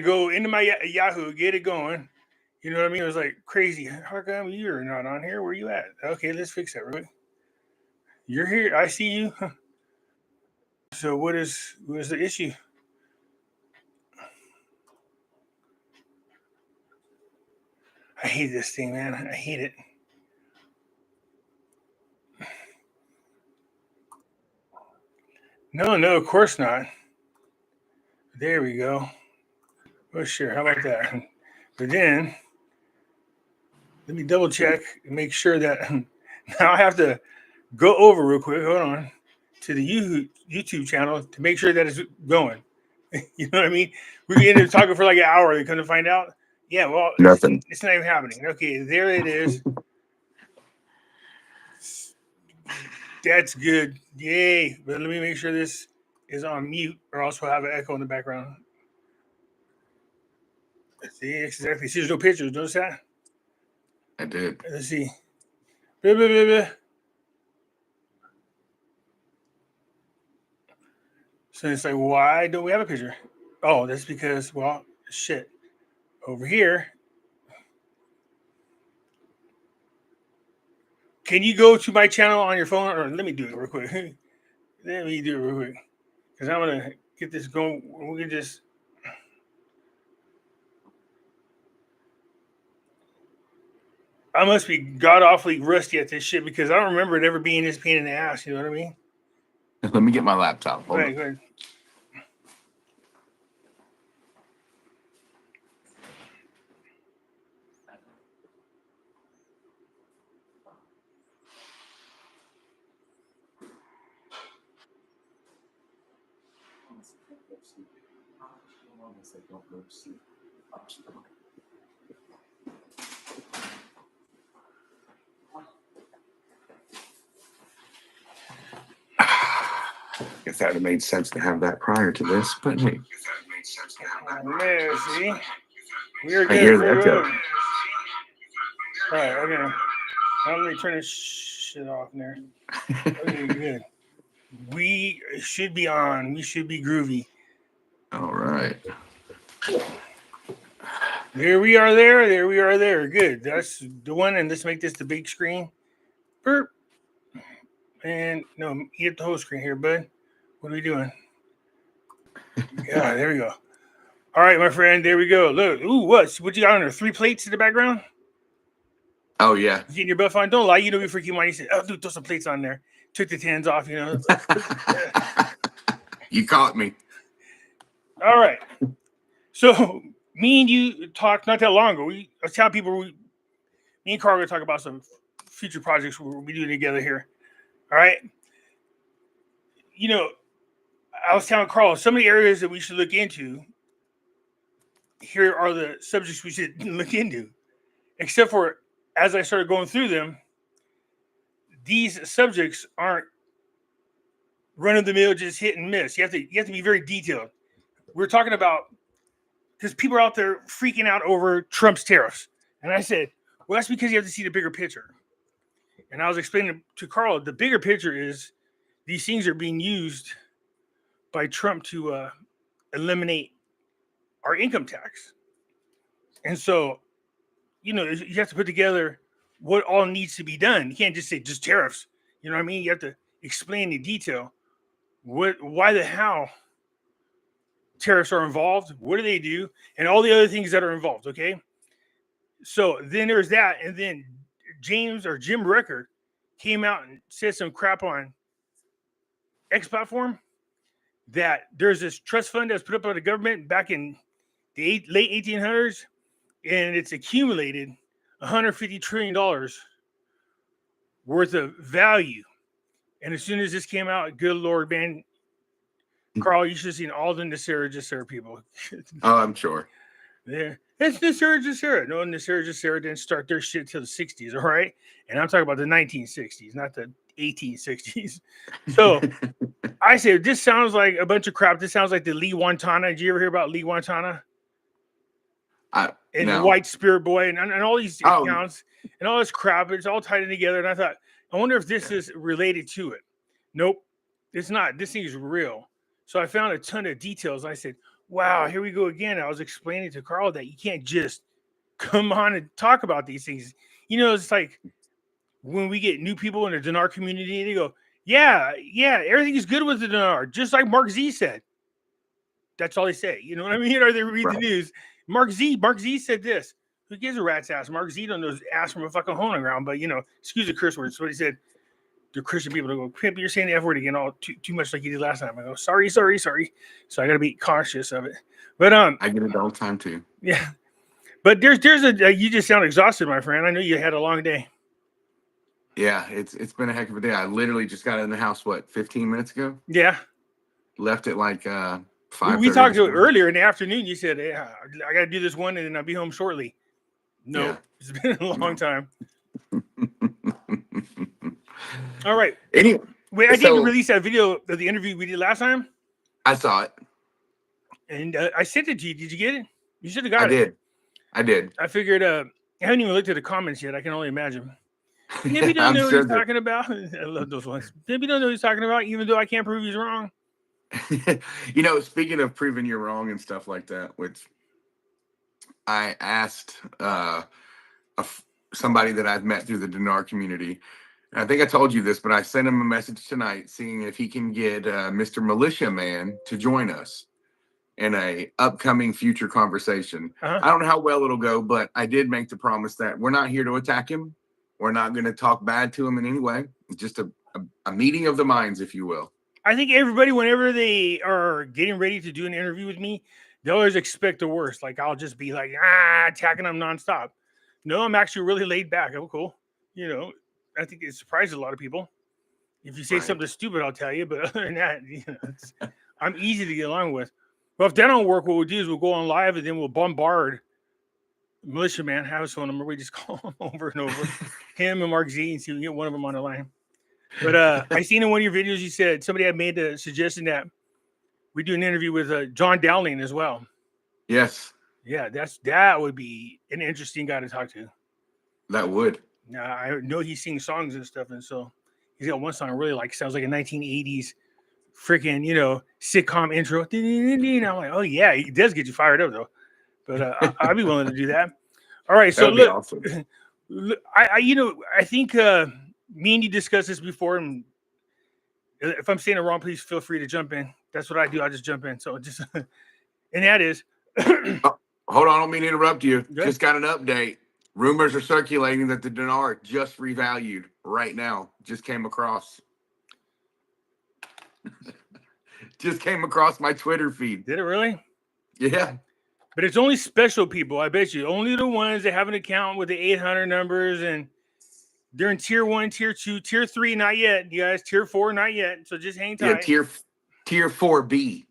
go into my Yahoo, get it going. You know what I mean? It was like crazy. How come you're not on here? Where you at? Okay, let's fix that real quick. You're here. I see you. So what is the issue? I hate this thing, man. I hate it. No, no, of course not. There we go. Well, sure. How about that? But then let me double check and make sure that now I have to go over real quick. Hold on to the YouTube channel to make sure that it's going. You know what I mean? We ended up talking for like an hour. They couldn't find out. Yeah, well, Nothing. it's not even happening. Okay, there it is. That's good. Yay. But let me make sure this is on mute or else we'll have an echo in the background. See, exactly. See, there's no pictures. Notice that? I did. Let's see. Blah, blah, blah, blah. So it's like, why don't we have a picture? Oh, that's because, well, shit. Over here, can you go to my channel on your phone? Or let me do it real quick. Let me do it real quick. Because I'm going to get this going. We can just. I must be god awfully rusty at this shit because I don't remember it ever being this pain in the ass. You know what I mean? Let me get my laptop. Go ahead, go ahead. Guess that would have made sense to have that prior to this, but hey. Man, see? We're good. I hear that though. All right, okay. Now let me turn this shit off there. Okay, good. We should be on. We should be groovy. All right. There we are there. There we are there. Good. That's the one. And let's make this the big screen. Burp. And no, eat up the whole screen here, bud. What are we doing? Yeah, there we go. All right, my friend. There we go. Look. Ooh, what you got on there? 3 plates in the background? Oh, yeah. You getting your buff on? Don't lie. You know, before you money, you said, oh, dude, throw some plates on there. Took the tens off, you know. You caught me. All right. So, me and you talked not that long ago. I was telling people, me and Carl are going to talk about some future projects we'll be doing together here. All right. You know, I was telling Carl, some of the areas that we should look into, here are the subjects we should look into. Except for, as I started going through them, these subjects aren't run of the mill, just hit and miss. You have to be very detailed. We're talking about, because people are out there freaking out over Trump's tariffs. And I said, well, that's because you have to see the bigger picture. And I was explaining to Carl, the bigger picture is these things are being used by Trump to eliminate our income tax. And so, you know, you have to put together what all needs to be done. You can't just say just tariffs. You know what I mean? You have to explain in detail why the how tariffs are involved, what do they do, and all the other things that are involved, okay? So then there's that, and then Jim Record came out and said some crap on X platform that there's this trust fund that's put up by the government back in the late 1800s, and it's accumulated $150 trillion worth of value. And as soon as this came out, good Lord, man, Carl, you should have seen all the Nasara people. Oh, I'm sure. Yeah, it's Nasara. No, Nasara didn't start their shit till the 60s, all right? And I'm talking about the 1960s, not the 1860s. So I said, this sounds like a bunch of crap. This sounds like the Lee Wantana. Did you ever hear about Lee Wantana? And no. the White Spirit Boy and all these accounts and all this crap. It's all tied in together. And I thought, I wonder if this is related to it. Nope, it's not. This thing is real. So I found a ton of details. I said, wow, here we go again. I was explaining to Carl that you can't just come on and talk about these things. It's like when we get new people in the Dinar community, they go, yeah, yeah, everything is good with the Dinar, just like Mark Z said. That's all they say. You know what I mean? Or they read the Right. news. Mark Z said this. Who gives a rat's ass? Mark Z don't know his ass from a fucking hole in the ground, but excuse the curse words. So he said the Christian people go, Pimpy, you're saying the F word again all too much like you did last time. I go, sorry. So I gotta be cautious of it. But I get it all the time too. yeah. But there's you just sound exhausted, my friend. I know you had a long day. Yeah, it's been a heck of a day. I literally just got in the house 15 minutes ago. Yeah. Left at like We 5:30 talked this to it morning. earlier in the afternoon. You said, hey, I got to do this one and then I'll be home shortly. No, Yeah. it's been a long No. time. All right. Anyway, Wait, I did so release that video of the interview we did last time, I saw it. and I sent it to you. Did you get it? You should have I got it. did. I figured. I haven't even looked at the comments yet. I can only imagine. Maybe don't I'm know what sure he's talking about. I love those ones. Maybe don't know what he's talking about, even though I can't prove he's wrong. Speaking of proving you're wrong and stuff like that, which I asked somebody that I've met through the Dinar community. And I think I told you this, but I sent him a message tonight seeing if he can get Mr. Militia Man to join us in a upcoming future conversation. Uh-huh. I don't know how well it'll go, but I did make the promise that we're not here to attack him. We're not going to talk bad to him in any way. It's just a meeting of the minds, if you will. I think everybody, whenever they are getting ready to do an interview with me, they always expect the worst. Like I'll just be like, attacking them nonstop. No, I'm actually really laid back. I'm cool. I think it surprises a lot of people. If you say Right. something stupid, I'll tell you. But other than that, I'm easy to get along with. Well, if that don't work, what we'll do is we'll go on live and then we'll bombard Militia Man, have his phone number. We just call him over and over, him and Mark Z, and see if we can get one of them on the line. But I seen in one of your videos you said somebody had made the suggestion that we do an interview with John Dowling as well. Yes. Yeah, that would be an interesting guy to talk to. That would. Now I know he sings songs and stuff, and so he's got one song I really like. Sounds like a 1980s freaking sitcom intro. I'm like, oh yeah, he does get you fired up though. But I'd be willing to do that. All right, so That would be look, awesome. I think me and you discussed this before, and if I'm saying it wrong, please feel free to jump in. That's what I do. I just jump in. So just and that is. Hold on, I don't mean to interrupt you. Good. Just got an update. Rumors are circulating that the dinar just revalued right now. Just came across. Just came across my Twitter feed. Did it really? Yeah. But it's only special people, I bet you. Only the ones that have an account with the 800 numbers, and they're in tier 1, tier 2, tier 3, not yet, you guys. Tier 4, not yet. So just hang tight. Yeah, tier 4B.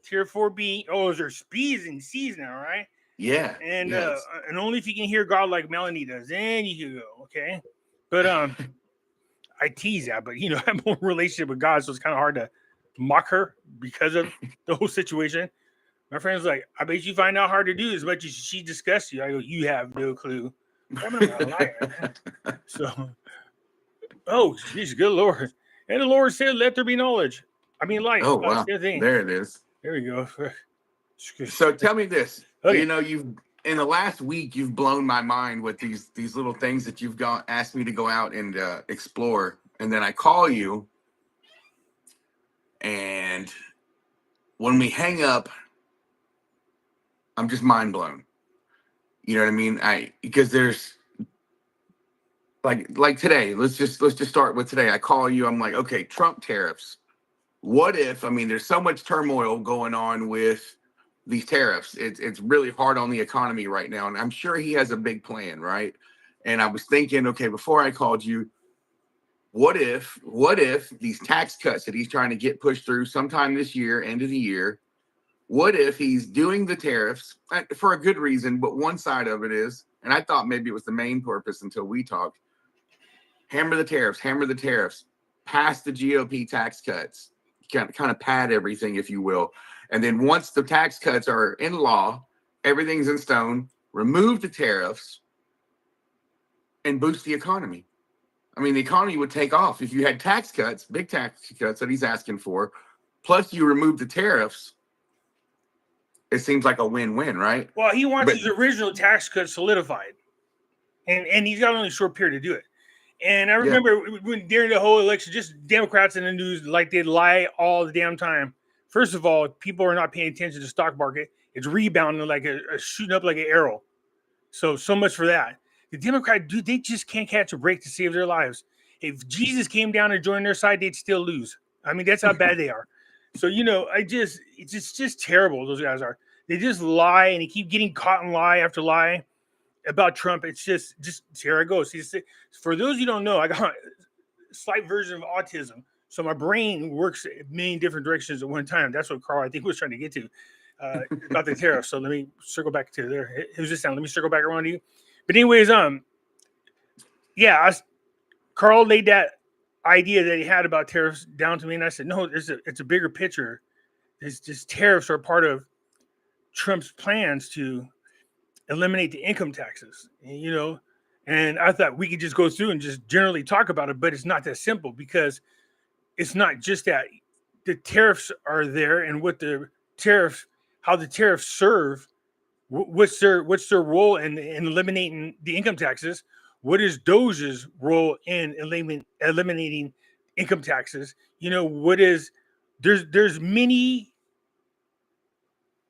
Tier 4B. Oh, there's B's and C's now, right? Yeah. And yes. And only if you can hear God like Melanie does, then you can go, okay? But I tease that, but I have a relationship with God, so it's kind of hard to mock her because of the whole situation. My friend's like, I bet you find out hard to do as much as she discussed you. I go, you have no clue. I'm not a liar. So, oh, geez, good Lord. And the Lord said, let there be knowledge. I mean, light. Oh, wow. There it is. There we go. So tell me this. Okay. You've in the last week, you've blown my mind with these little things that you've asked me to go out and explore. And then I call you. And when we hang up, I'm just mind blown. You know what I mean? Because there's like today, let's just start with today. I call you, I'm like, okay, Trump tariffs. What if, there's so much turmoil going on with these tariffs. It's really hard on the economy right now. And I'm sure he has a big plan, right? And I was thinking, okay, before I called you, what if these tax cuts that he's trying to get pushed through sometime this year, end of the year, what if he's doing the tariffs for a good reason, but one side of it is, and I thought maybe it was the main purpose until we talked, hammer the tariffs, pass the GOP tax cuts, kind of pad everything, if you will. And then once the tax cuts are in law, everything's in stone, remove the tariffs and boost the economy. The economy would take off if you had tax cuts, big tax cuts that he's asking for, plus you remove the tariffs. it seems like a win-win, right? Well, he wants But his original tax cut solidified, and he's got only a short period to do it. And I yeah, remember when during the whole election, just Democrats in the news like they lie all the damn time. First of all, people are not paying attention to the stock market. It's rebounding like a shooting up like an arrow. So much for that. The Democrat, dude, they just can't catch a break to save their lives. If Jesus came down and joined their side, they'd still lose. I mean, that's how bad they are. So it's just terrible. Those guys are. They just lie and they keep getting caught in lie after lie about Trump. It's just here I go. See, for those you don't know, I got a slight version of autism. So my brain works a million different directions at one time. That's what Carl, I think, was trying to get to about the tariffs. So let me circle back to there. Who's this sound? Let me circle back around to you. But anyways, yeah, Carl laid that idea that he had about tariffs down to me, and I said, no, it's a bigger picture. It's just tariffs are part of Trump's plans to eliminate the income taxes, and I thought we could just go through and just generally talk about it, but it's not that simple because it's not just that the tariffs are there and how the tariffs serve. What's their role in eliminating the income taxes? What is Doge's role in eliminating income taxes? What is there's many,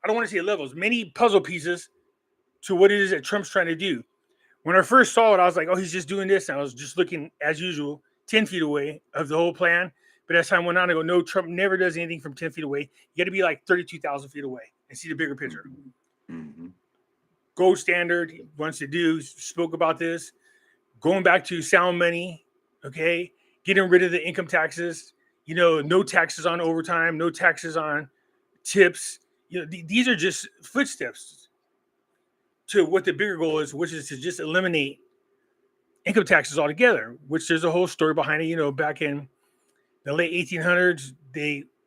I don't want to say levels, many puzzle pieces to what it is that Trump's trying to do. When I first saw it, I was like, oh, he's just doing this. And I was just looking, as usual, 10 feet away of the whole plan. But as time went on, I go, no, Trump never does anything from 10 feet away. You got to be like 32,000 feet away and see the bigger picture. mm-hmm. Gold standard, he wants to do, spoke about this. Going back to sound money, okay? Getting rid of the income taxes, no taxes on overtime, no taxes on tips. These are just footsteps to what the bigger goal is, which is to just eliminate income taxes altogether, which there's a whole story behind it. Back in the late 1800s,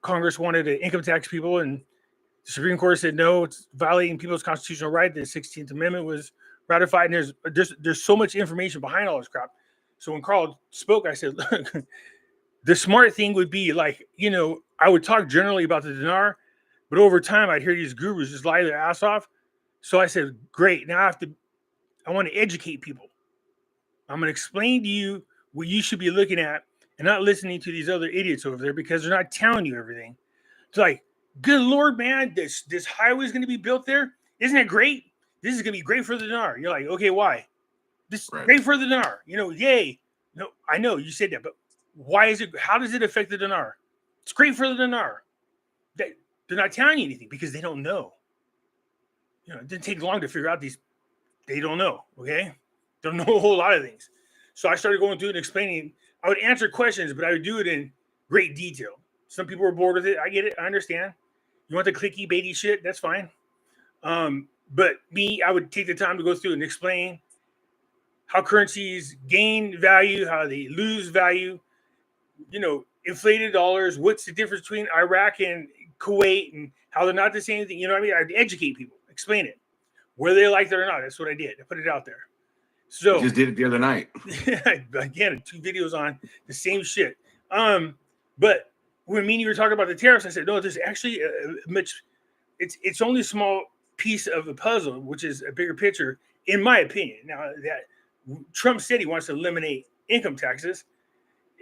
Congress wanted to income tax people, and the Supreme Court said no, it's violating people's constitutional right. The 16th Amendment was ratified, and there's so much information behind all this crap. So when Carl spoke, I said, look, the smart thing would be like, I would talk generally about the dinar, but over time I'd hear these gurus just lie their ass off. So I said, great, now I want to educate people. I'm going to explain to you what you should be looking at and not listening to these other idiots over there because they're not telling you everything. It's like, good Lord, man, this highway is going to be built there. Isn't it great? This is going to be great for the dinar. You're like, okay, why? This is great for the dinar. Yay. No, I know you said that, but why is it? How does it affect the dinar? It's great for the dinar. They're not telling you anything because they don't know. It didn't take long to figure out these. They don't know. Okay, don't know a whole lot of things. So I started going through and explaining. I would answer questions, but I would do it in great detail. Some people were bored with it. I get it. I understand. You want the clicky baity shit? That's fine. But me, I would take the time to go through and explain how currencies gain value, how they lose value. Inflated dollars. What's the difference between Iraq and Kuwait, and how they're not the same thing? I'd educate people, explain it, whether they liked it or not. That's what I did. I put it out there. So you just did it the other night. Again, 2 videos on the same shit. But when me and you were talking about the tariffs, I said, no, there's actually it's only a small piece of the puzzle, which is a bigger picture, in my opinion. Now that Trump said he wants to eliminate income taxes,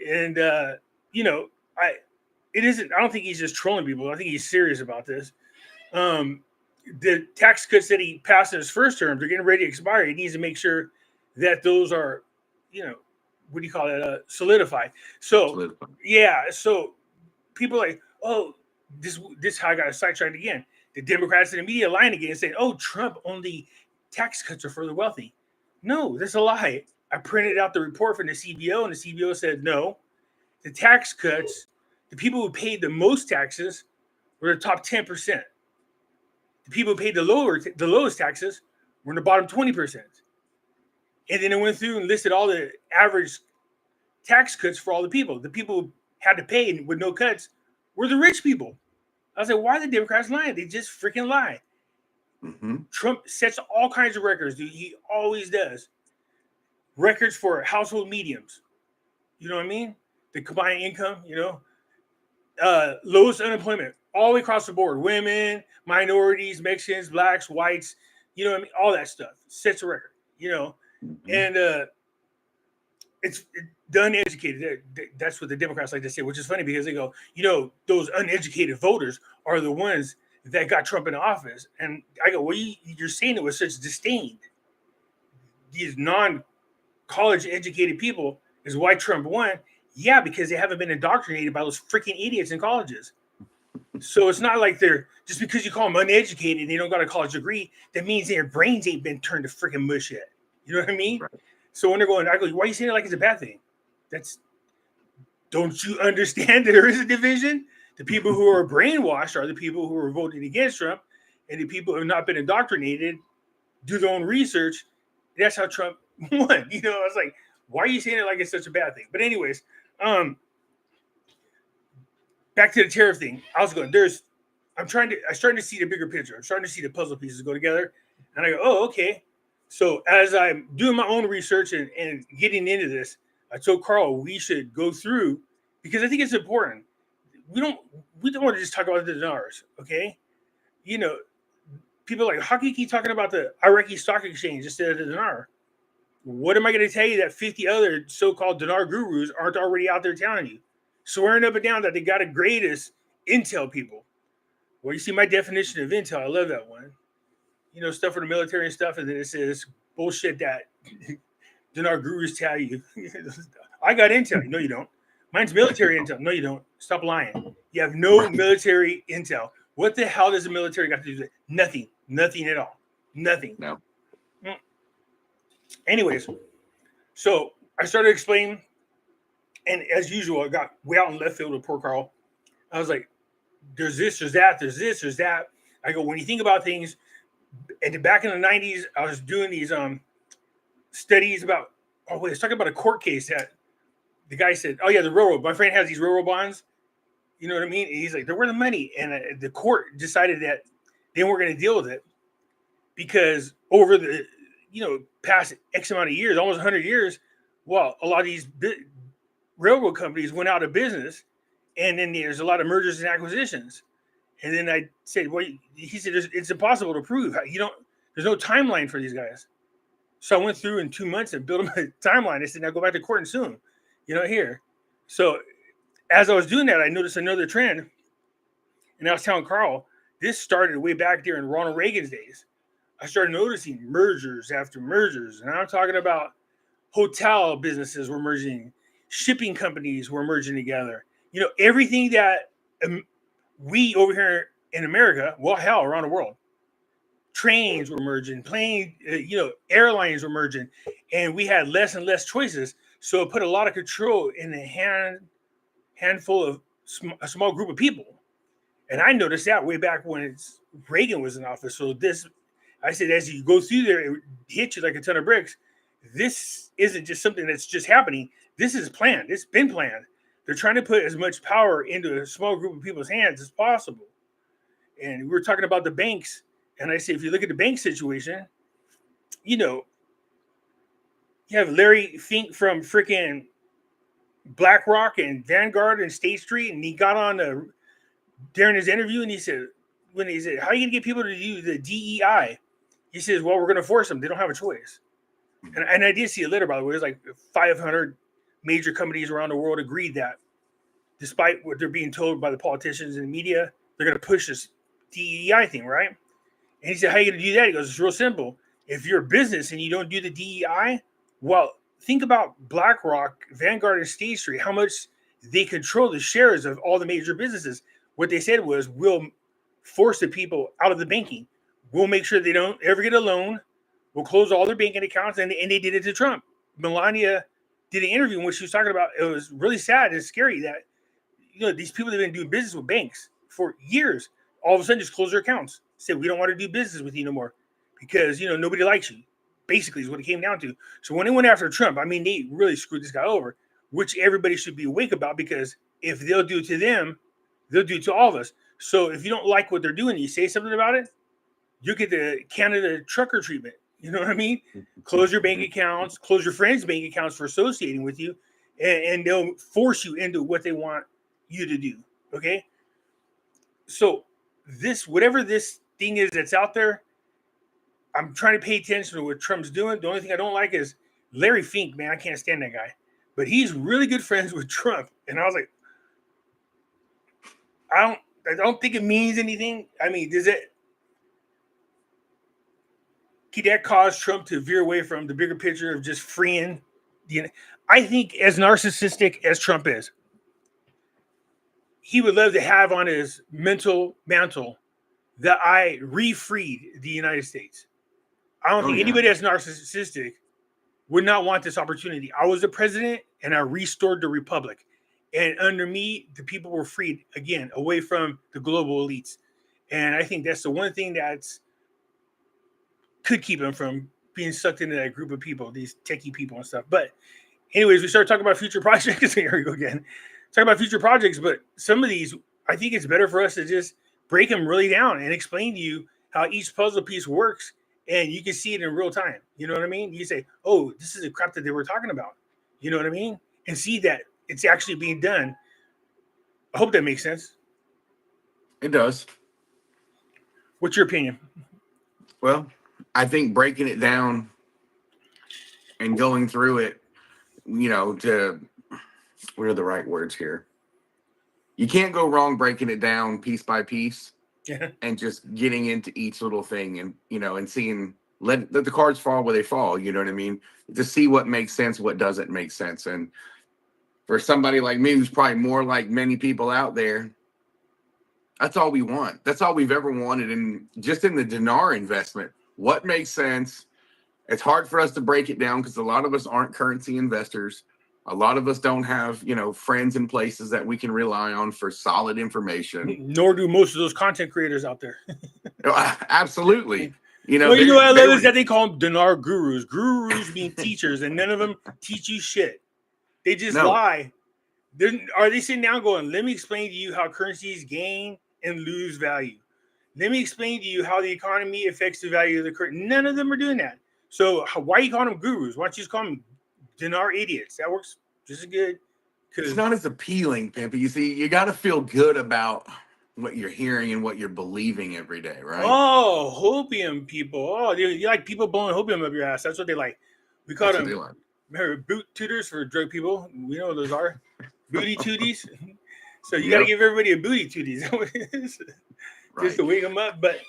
and I don't think he's just trolling people. I think he's serious about this. The tax cuts that he passed in his first term, they're getting ready to expire. He needs to make sure that those are, what do you call it, solidified. So yeah, so people are like, oh, this how I got sidetracked again. The Democrats and the media lying again, saying, oh, Trump only tax cuts are for the wealthy. No, that's a lie. I printed out the report from the CBO, and the CBO said no. The tax cuts, the people who paid the most taxes were the top 10%. The people who paid the lowest taxes were in the bottom 20%. And then it went through and listed all the average tax cuts for all the people. The people who had to pay with no cuts were the rich people. I was like, why are the Democrats lying? They just freaking lie. Mm-hmm. Trump sets all kinds of records, dude. He always does. Records for household mediums. You know what I mean? The combined income, lowest unemployment. all the way across the board. Women, minorities, Mexicans, blacks, whites, you know what I mean? All that stuff. Sets a record, you know. Mm-hmm. And it's the uneducated. That's what the Democrats like to say, which is funny because they go, you know, those uneducated voters are the ones that got Trump in office. And I go, well, you're saying it with such disdain. These non-college educated people is why Trump won. Yeah, because they haven't been indoctrinated by those freaking idiots in colleges. So it's not like they're just because you call them uneducated and they don't got a college degree, that means their brains ain't been turned to freaking mush yet. You know what I mean? Right. So when they're going, I go, why are you saying it like it's a bad thing? Don't you understand that there is a division? The people who are brainwashed are the people who are voting against Trump, and the people who have not been indoctrinated do their own research. That's how Trump won. You know, I was like, why are you saying it like it's such a bad thing? But anyways, back to the tariff thing. I was going, I'm starting to see the bigger picture. I'm starting to see the puzzle pieces go together. And I go, oh, okay. So as I'm doing my own research and getting into this, I told Carl we should go through, because I think it's important. We don't want to just talk about the dinars, okay? You know, people are like, how can you keep talking about the Iraqi stock exchange instead of the dinar? What am I going to tell you that 50 other so-called dinar gurus aren't already out there telling you? Swearing up and down that they got the greatest intel people. Well, you see my definition of intel. I love that one. You know, stuff for the military and stuff, and then it says bullshit that dinar gurus tell you. I got intel. No, you don't. Mine's military intel. No, you don't. Stop lying. You have no military intel. What the hell does the military got to do with it? Nothing. Nothing at all. Nothing. No. Anyways, so I started explaining, and as usual, I got way out in left field with poor Carl. I was like, there's this, there's that, there's this, there's that. I go, when you think about things, and back in the 90s, I was doing these studies about, I was talking about a court case that the guy said, oh yeah, the railroad. My friend has these railroad bonds. You know what I mean? And he's like, they're worth the money. And the court decided that they weren't going to deal with it because over the, past X amount of years, almost 100 years, well, a lot of these railroad companies went out of business, and then there's a lot of mergers and acquisitions. And then I said, well, he said, it's impossible to prove. There's no timeline for these guys. So I went through in 2 months and built them a timeline. I said, now go back to court and sue them, here. So as I was doing that, I noticed another trend. And I was telling Carl, this started way back there in Ronald Reagan's days. I started noticing mergers after mergers. And I'm talking about hotel businesses were merging, shipping companies were merging together. Everything that we over here in America, well, hell, around the world, trains were merging, airlines were merging, and we had less and less choices. So it put a lot of control in a handful of a small group of people. And I noticed that way back when Reagan was in office. So I said, as you go through there, it hits you like a ton of bricks. This isn't just something that's just happening. This is planned. It's been planned. They're trying to put as much power into a small group of people's hands as possible. And we were talking about the banks. And I say, if you look at the bank situation, you have Larry Fink from freaking BlackRock and Vanguard and State Street. And he got on during his interview and he said, how are you going to get people to do the DEI? He says, well, we're going to force them. They don't have a choice. And I did see a letter, by the way. It was like 500 major companies around the world agreed that despite what they're being told by the politicians and the media, they're going to push this DEI thing, right? And he said, how are you going to do that? He goes, it's real simple. If you're a business and you don't do the DEI, well, think about BlackRock, Vanguard, and State Street, how much they control the shares of all the major businesses. What they said was, we'll force the people out of the banking. We'll make sure they don't ever get a loan. We'll close all their banking accounts. And they did it to Trump. Melania did an interview in which she was talking about, it was really sad and scary that, these people that have been doing business with banks for years, all of a sudden just close their accounts. Said, we don't want to do business with you no more because, nobody likes you. Basically is what it came down to. So when they went after Trump, they really screwed this guy over, which everybody should be awake about, because if they'll do it to them, they'll do it to all of us. So if you don't like what they're doing, you say something about it, you get the Canada trucker treatment. You know what I mean? Close your bank accounts, close your friends' bank accounts for associating with you, and they'll force you into what they want you to do. Okay? So whatever this thing is that's out there, I'm trying to pay attention to what Trump's doing. The only thing I don't like is Larry Fink, man. I can't stand that guy. But he's really good friends with Trump. And I was like, I don't think it means anything. I mean, could that cause Trump to veer away from the bigger picture of just freeing I think as narcissistic as Trump is, he would love to have on his mental mantle that I refreed the United States. I don't think anybody that's narcissistic would not want this opportunity. I was the president and I restored the republic. And under me, the people were freed again, away from the global elites. And I think that's the one thing that's could keep him from being sucked into that group of people, these techie people and stuff. But anyways, we start talking about future projects. Here we go again. Talk about future projects, but some of these, I think it's better for us to just break them really down and explain to you how each puzzle piece works, and you can see it in real time. You know what I mean? You say, oh, this is the crap that they were talking about. You know what I mean? And see that it's actually being done. I hope that makes sense. It does. What's your opinion? Well, I think breaking it down and going through it, to what are the right words here? You can't go wrong breaking it down piece by piece and just getting into each little thing and, and seeing, let the cards fall where they fall. You know what I mean? To see what makes sense, what doesn't make sense. And for somebody like me, who's probably more like many people out there, that's all we want. That's all we've ever wanted. And just in the Dinar investment, what makes sense? It's hard for us to break it down because a lot of us aren't currency investors. A lot of us don't have, friends in places that we can rely on for solid information. Nor do most of those content creators out there. Absolutely. What I love is that they call them Dinar gurus. Gurus mean teachers, and none of them teach you shit. They just lie. Are they sitting down going, let me explain to you how currencies gain and lose value? Let me explain to you how the economy affects the value of the currency. None of them are doing that. So why are you calling them gurus? Why don't you just call them Dinar idiots? That works just as good. It's not as appealing, Pimpy. You see, you got to feel good about what you're hearing and what you're believing every day, right? Oh, hopium people. Oh, you like people blowing hopium up your ass. That's what they like. We call them boot tutors for drug people. We know what those are. Booty tooties. So you got to give everybody a booty tooties. Just to wake them up. But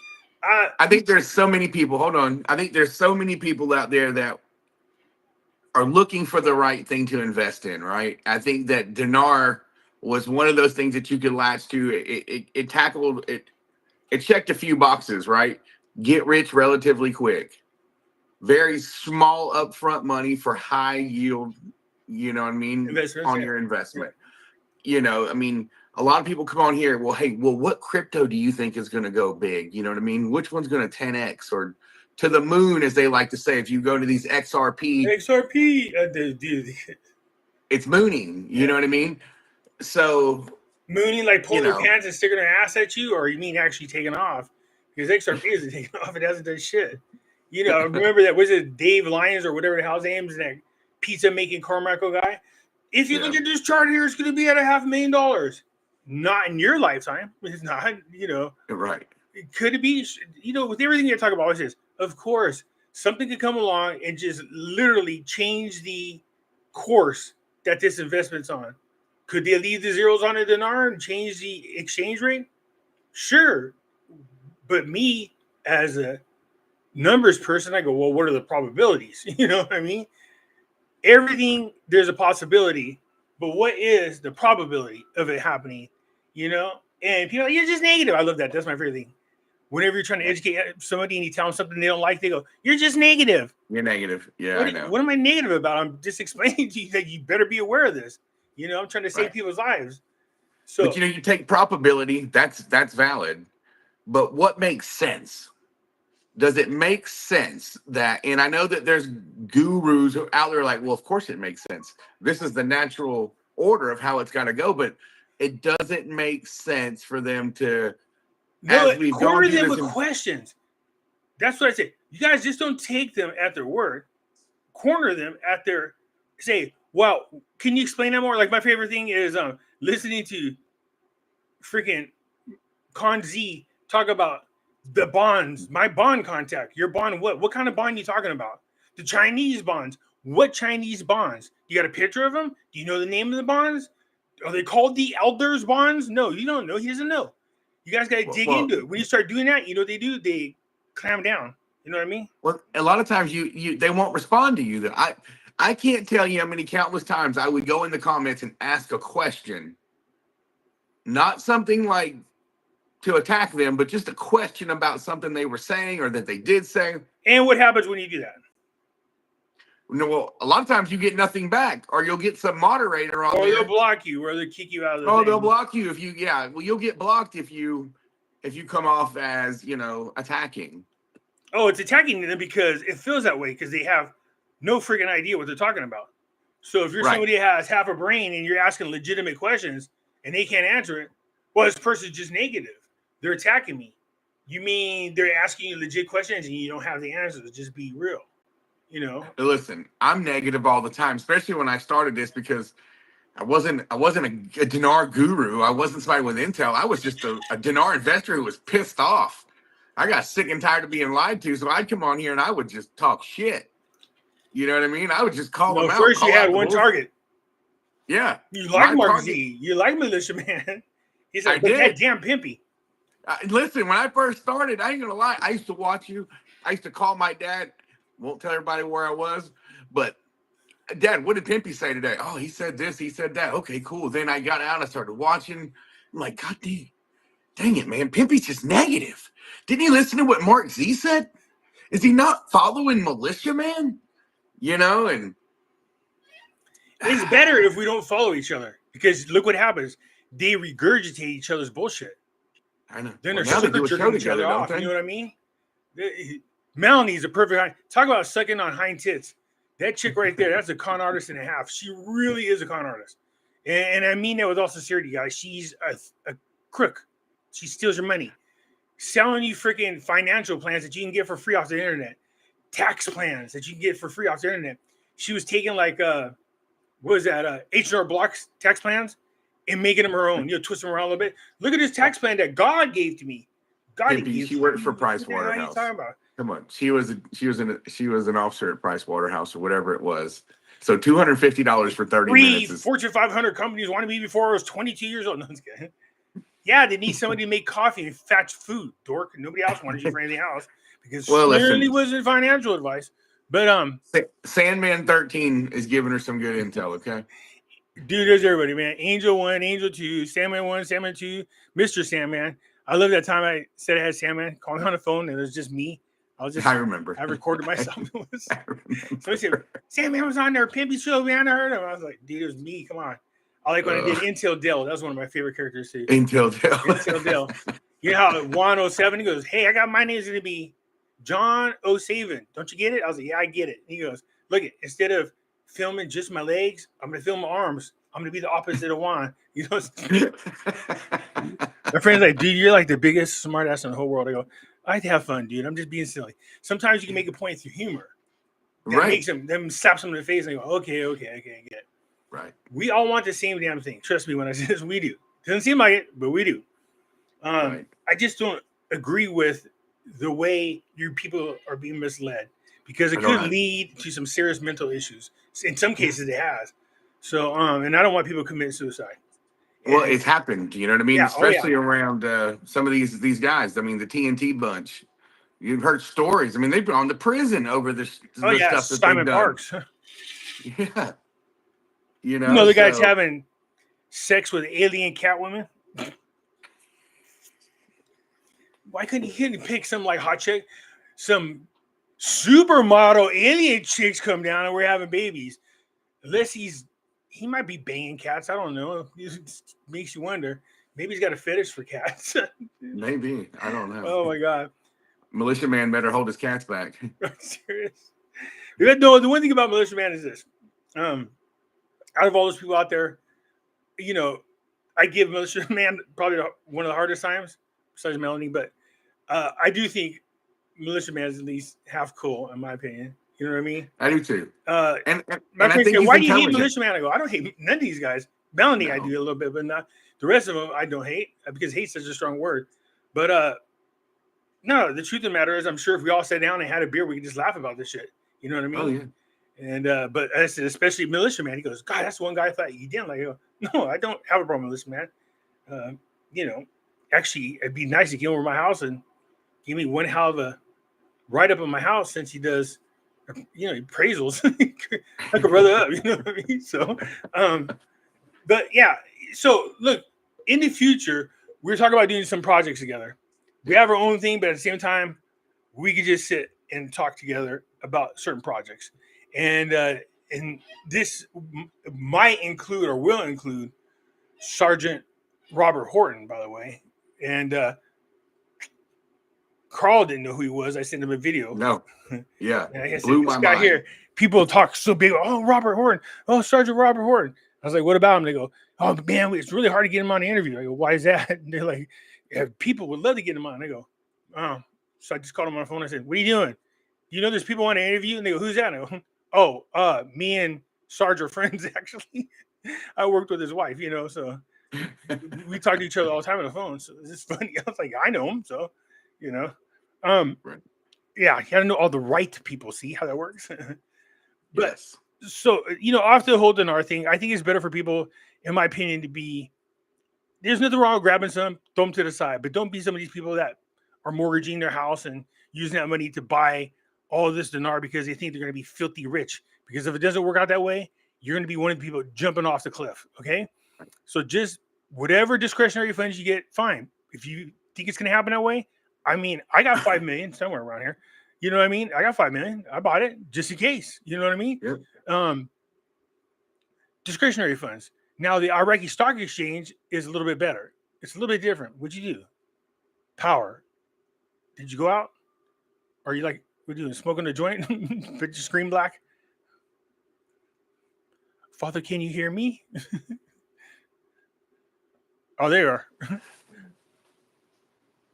I think there's so many people. Hold on. I think there's so many people out there that are looking for the right thing to invest in, right? I think that Dinar was one of those things that you could latch to. It tackled it. It checked a few boxes, right? Get rich relatively quick. Very small upfront money for high yield, you know what I mean, on your investment. Yeah. I mean, a lot of people come on here, what crypto do you think is going to go big? You know what I mean? Which one's going to 10x or to the moon, as they like to say? If you go to these XRP, dude. It's mooning. You know what I mean? So mooning like pulling their pants and sticking their ass at you, or you mean actually taking off? Because XRP isn't taking off; it hasn't done shit. Remember that was it Dave Lyons or whatever the hell's name is, that pizza making Carmichael guy? If you look at this chart here, it's going to be at $500,000. Not in your lifetime. It's not. Right. Could it be? With everything you talk about, always is, of course, something could come along and just literally change the course that this investment's on. Could they leave the zeros on a dinar and change the exchange rate? Sure. But me, as a numbers person, I go, well, what are the probabilities? You know what I mean? Everything, there's a possibility, but what is the probability of it happening? And people are like, you're just negative. I love that. That's my favorite thing. Whenever you're trying to educate somebody and you tell them something they don't like, they go, you're just negative. You're negative. Yeah, I know. What am I negative about? I'm just explaining to you that you better be aware of this. I'm trying to save people's lives. So, but you take probability, that's valid. But what makes sense? Does it make sense that, and I know that there's gurus out there like, well, of course it makes sense. This is the natural order of how it's got to go, but it doesn't make sense for them to, corner them with questions. That's what I say. You guys just don't take them at their word. Corner them at their, say, well, can you explain that more? Like my favorite thing is listening to freaking Con Z talk about the bonds, my bond contact, your bond. What kind of bond you talking about? The Chinese bonds. What Chinese bonds? You got a picture of them? Do you know the name of the bonds? Are they called the elders bonds? No, you don't know. He doesn't know. You guys got to dig into it. When you start doing that, you know what they do? They clam down. You know what I mean? Well, a lot of times they won't respond to you. I can't tell you how many countless times I would go in the comments and ask a question, not something like to attack them, but just a question about something they were saying or that they did say. And what happens when you do that? No, well, a lot of times you get nothing back, or you'll get some moderator on or there. they'll block you, or they'll kick you out of the Oh, thing. they'll block you if you, yeah. Well, you'll get blocked if you come off as, attacking. Oh, it's attacking them because it feels that way because they have no freaking idea what they're talking about. So if you're somebody that has half a brain and you're asking legitimate questions and they can't answer it, well, this person's just negative. They're attacking me. You mean they're asking you legit questions and you don't have the answers? Just be real. Listen, I'm negative all the time, especially when I started this, because I wasn't a Dinar guru. I wasn't somebody with intel. I was just a Dinar investor who was pissed off. I got sick and tired of being lied to, so I'd come on here and I would just talk shit. You know what I mean? I would just call them out. First you had one target. Yeah. You like Mark Z. You like Militia Man. He's like, that damn Pimpy. Listen, when I first started, I ain't gonna lie. I used to watch you. I used to call my dad. Won't tell everybody where I was, but Dad, what did Pimpy say today? Oh, he said this, he said that. Okay, cool. Then I got out, I started watching. I'm like, God dang it, man. Pimpy's just negative. Didn't he listen to what Mark Z said? Is he not following Militia Man? And it's better if we don't follow each other, because look what happens. They regurgitate each other's bullshit. I know. Then they're jerking each other off. You know what I mean? Melanie's a perfect. Talk about sucking on hind tits. That chick right there, that's a con artist and a half. She really is a con artist. And I mean that with all sincerity, guys. She's a crook. She steals your money. Selling you freaking financial plans that you can get for free off the internet. Tax plans that you can get for free off the internet. She was taking what was that? H&R Block's tax plans and making them her own. Twist them around a little bit. Look at this tax plan that God gave to me. She worked for Price Waterhouse. What are you talking about? Come on, she was an officer at Price Waterhouse or whatever it was. So $250 for 30 minutes. Fortune 500 companies wanted me before I was 22 years old. No, I'm kidding. Yeah, they need somebody to make coffee and fetch food, dork. Nobody else wanted you for anything else because clearly wasn't financial advice. But Sandman 13 is giving her some good intel. Okay, dude, there's everybody, man. Angel 1, Angel 2, Sandman 1, Sandman 2, Mr. Sandman. I love that time I said I had Sandman call me on the phone and it was just me. I remember. I recorded myself. So I said, Sandman was on there. Pimpy show, man. I heard him. I was like, dude, it was me. Come on. I like when I did Intel Dell. That was one of my favorite characters too. Intel Dell. Intel Dell. You know how Juan 07, he goes, hey, I got my name's going to be John 07. Don't you get it? I was like, yeah, I get it. And he goes, look, instead of filming just my legs, I'm going to film my arms. I'm going to be the opposite of Juan. My friend's like, dude, you're like the biggest smart ass in the whole world. I go, I like to have fun, dude. I'm just being silly. Sometimes you can make a point through humor. That makes them slaps them in the face and go, okay, I get it. Right. We all want the same damn thing. Trust me when I say this, we do. Doesn't seem like it, but we do. I just don't agree with the way your people are being misled, because it could lead to some serious mental issues. In some cases, it has. So, and I don't want people committing suicide. Well, it's happened. You know what I mean? Yeah, especially around some of these guys. I mean, the TNT bunch. You've heard stories. I mean, they've gone to prison over this stuff that Simon Parks. Yeah. The guy's having sex with alien Catwoman. Why couldn't he pick some like hot chick? Some supermodel alien chicks come down and we're having babies. Unless he might be banging cats. I don't know. It makes you wonder. Maybe he's got a fetish for cats. Maybe. I don't know. Oh, my God. Militia Man better hold his cats back. Serious? No, the one thing about Militia Man is this. Out of all those people out there, I give Militia Man probably one of the hardest times, besides Melanie. But I do think Militia Man is at least half cool, in my opinion. You know what I mean? I do too. And my friend said, why do you hate Militia Man? I go, I don't hate none of these guys. Melanie, I do a little bit, but not the rest of them. I don't hate, because hate is such a strong word. But no, the truth of the matter is, I'm sure if we all sat down and had a beer, we could just laugh about this shit. You know what I mean? Oh yeah. And but I said, especially militia man, he goes, God, that's one guy I thought you didn't like. I go, no, I don't have a problem with this man. You know, actually, it'd be nice to get over to my house and give me one hell of a write up of my house since he does, you know, appraisals. Like a brother up, you know what I mean? So, but yeah. So look, in the future, we're talking about doing some projects together. We have our own thing, but at the same time, we could just sit and talk together about certain projects. And this might include or will include Sergeant Robert Horton, by the way. And Carl didn't know who he was. I sent him a video. No. Yeah. And I said, Blew this my guy mind. here, people talk so big. Oh, Robert Horton. Oh, Sergeant Robert Horton. I was like, what about him? They go, oh, man, it's really hard to get him on the interview. I go, why is that? And they're like, yeah, people would love to get him on. I go, oh. So I just called him on the phone. I said, what are you doing? You know there's people on the interview? And they go, who's that? And I go, oh, me and Sarge are friends, actually. I worked with his wife, you know, so we talk to each other all the time on the phone. So it's funny. I was like, I know him, so, you know. Right. Yeah, you gotta know all the right people. See how that works? But Yes. so, you know, off the whole Dinar thing, I think it's better for people, in my opinion, to be, there's nothing wrong with grabbing some, throw them to the side, but don't be some of these people that are mortgaging their house and using that money to buy all of this Dinar because they think they're going to be filthy rich. Because if it doesn't work out that way, you're going to be one of the people jumping off the cliff. Okay. So just whatever discretionary funds you get, fine. If you think it's going to happen that way, I mean, I got 5 million somewhere around here. You know what I mean? I got 5 million. I bought it just in case. You know what I mean? Yep. Discretionary funds. Now the Iraqi stock exchange is a little bit better. It's a little bit different. What'd you do? Power. Did you go out? Are you like, what are you doing? Smoking a joint? But you scream black? Father, can you hear me? Oh, there you are. Can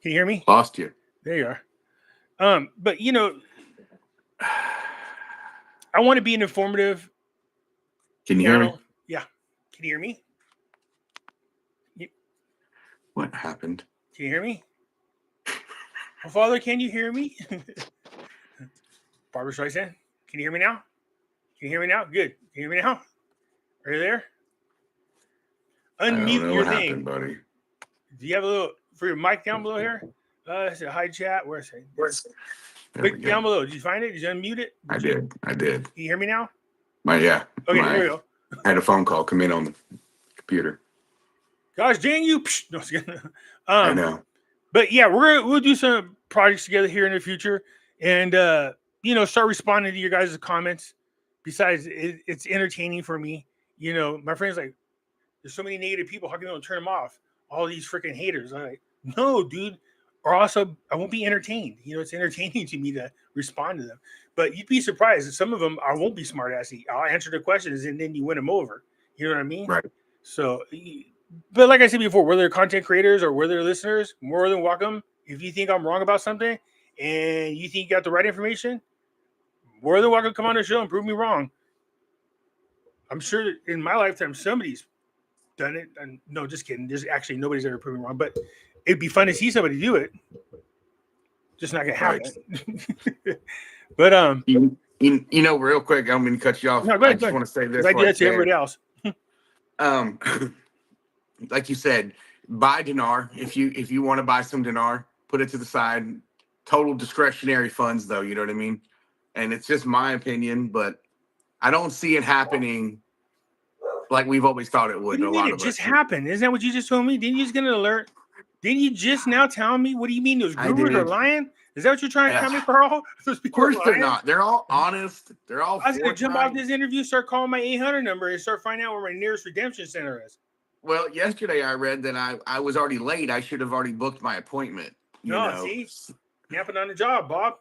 you hear me? Lost you. There you are. But you know, I want to be an informative. Can you hear me? Yeah. Can you hear me? What happened? Can you hear me? Oh, Father, can you hear me? Barbara Streisand, can you hear me now? Can you hear me now? Good. Can you hear me now? Are you there? Unmute your thing, happened, buddy. Do you have a little for your mic down below here? It's a hide chat. Where's it? Click down below. Did you find it? Did you unmute it? I did. Can you hear me now? Yeah. Okay, there we go. I had a phone call come in on the computer. Gosh dang you! No, I know. But yeah, we'll do some projects together here in the future, and you know, start responding to your guys' comments. Besides, it's entertaining for me. You know, my friends like, there's so many negative people. How can you turn them off? All these freaking haters. I'm like, no, dude. Or also, I won't be entertained. You know, it's entertaining to me to respond to them. But you'd be surprised that some of them I won't be smart assy. I'll answer the questions and then you win them over. You know what I mean? Right. So, but like I said before, whether they're content creators or whether they're listeners, more than welcome. If you think I'm wrong about something and you think you got the right information, more than welcome to come on the show and prove me wrong. I'm sure that in my lifetime somebody's done it. And no, just kidding. There's actually nobody's ever proven me wrong. But it'd be fun to see somebody do it. Just not gonna happen. Right. But you know, real quick, I don't mean to cut you off. No, go ahead, I just want to say this. I do that to everybody else. Like you said, buy Dinar. If you want to buy some Dinar, put it to the side. Total discretionary funds, though. You know what I mean? And it's just my opinion, but I don't see it happening like we've always thought it would. What do you mean it just happened? Isn't that what you just told me? Didn't you just get an alert? Didn't you just now tell me? What do you mean those gurus are lying? Is that what you're trying to tell me, Carl? Of course they're not. They're all honest. They're all. I was going to jump off this interview, start calling my 800 number, and start finding out where my nearest redemption center is. Well, yesterday I read that I was already late. I should have already booked my appointment. You know? See? Napping on the job, Bob.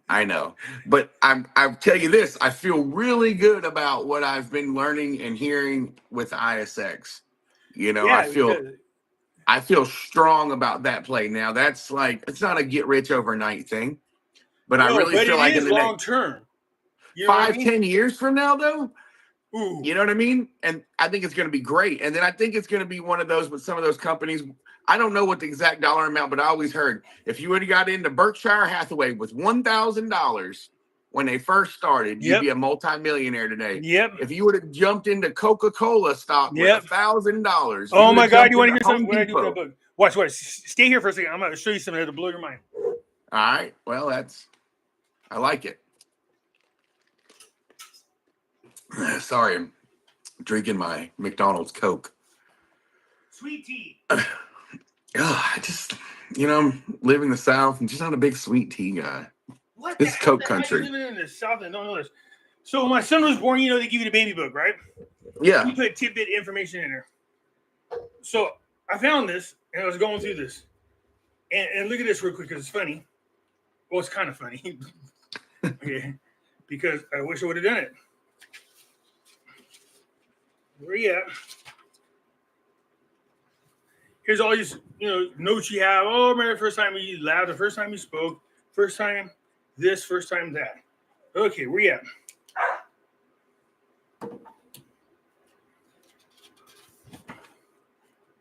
I know. But I'll tell you this. I feel really good about what I've been learning and hearing with ISX. You know, yeah, I feel strong about that play. Now, that's like, it's not a get rich overnight thing. But I really feel like in the long term. 5-10 years from now, though, Ooh. You know what I mean? And I think it's going to be great. And then I think it's going to be one of those with some of those companies. I don't know what the exact dollar amount, but I always heard if you would have got into Berkshire Hathaway with $1,000 when they first started, you'd Yep. be a multimillionaire today. Yep. If you would have jumped into Coca-Cola stock with Yep. $1,000, Oh you would my have God! jumped You want to into hear something? Home What I do with that Depot. book? Watch, watch. Stay here for a second. I'm going to show you something that'll blow your mind. All right. Well, I like it. Sorry, I'm drinking my McDonald's Coke. Sweet tea. I just, I'm living in the South and just not a big sweet tea guy. What This is Coke How you country. living in the South and don't know this? So when my son was born, they give you the baby book, right? Yeah. You put tidbit information in there. So I found this and I was going through this. And look at this real quick because it's funny. Well, it's kind of funny. Okay. Because I wish I would have done it. Where you at? Here's all these, notes you have. Oh, remember the first time you laughed, the first time you spoke, first time this, first time that. Okay, where you at?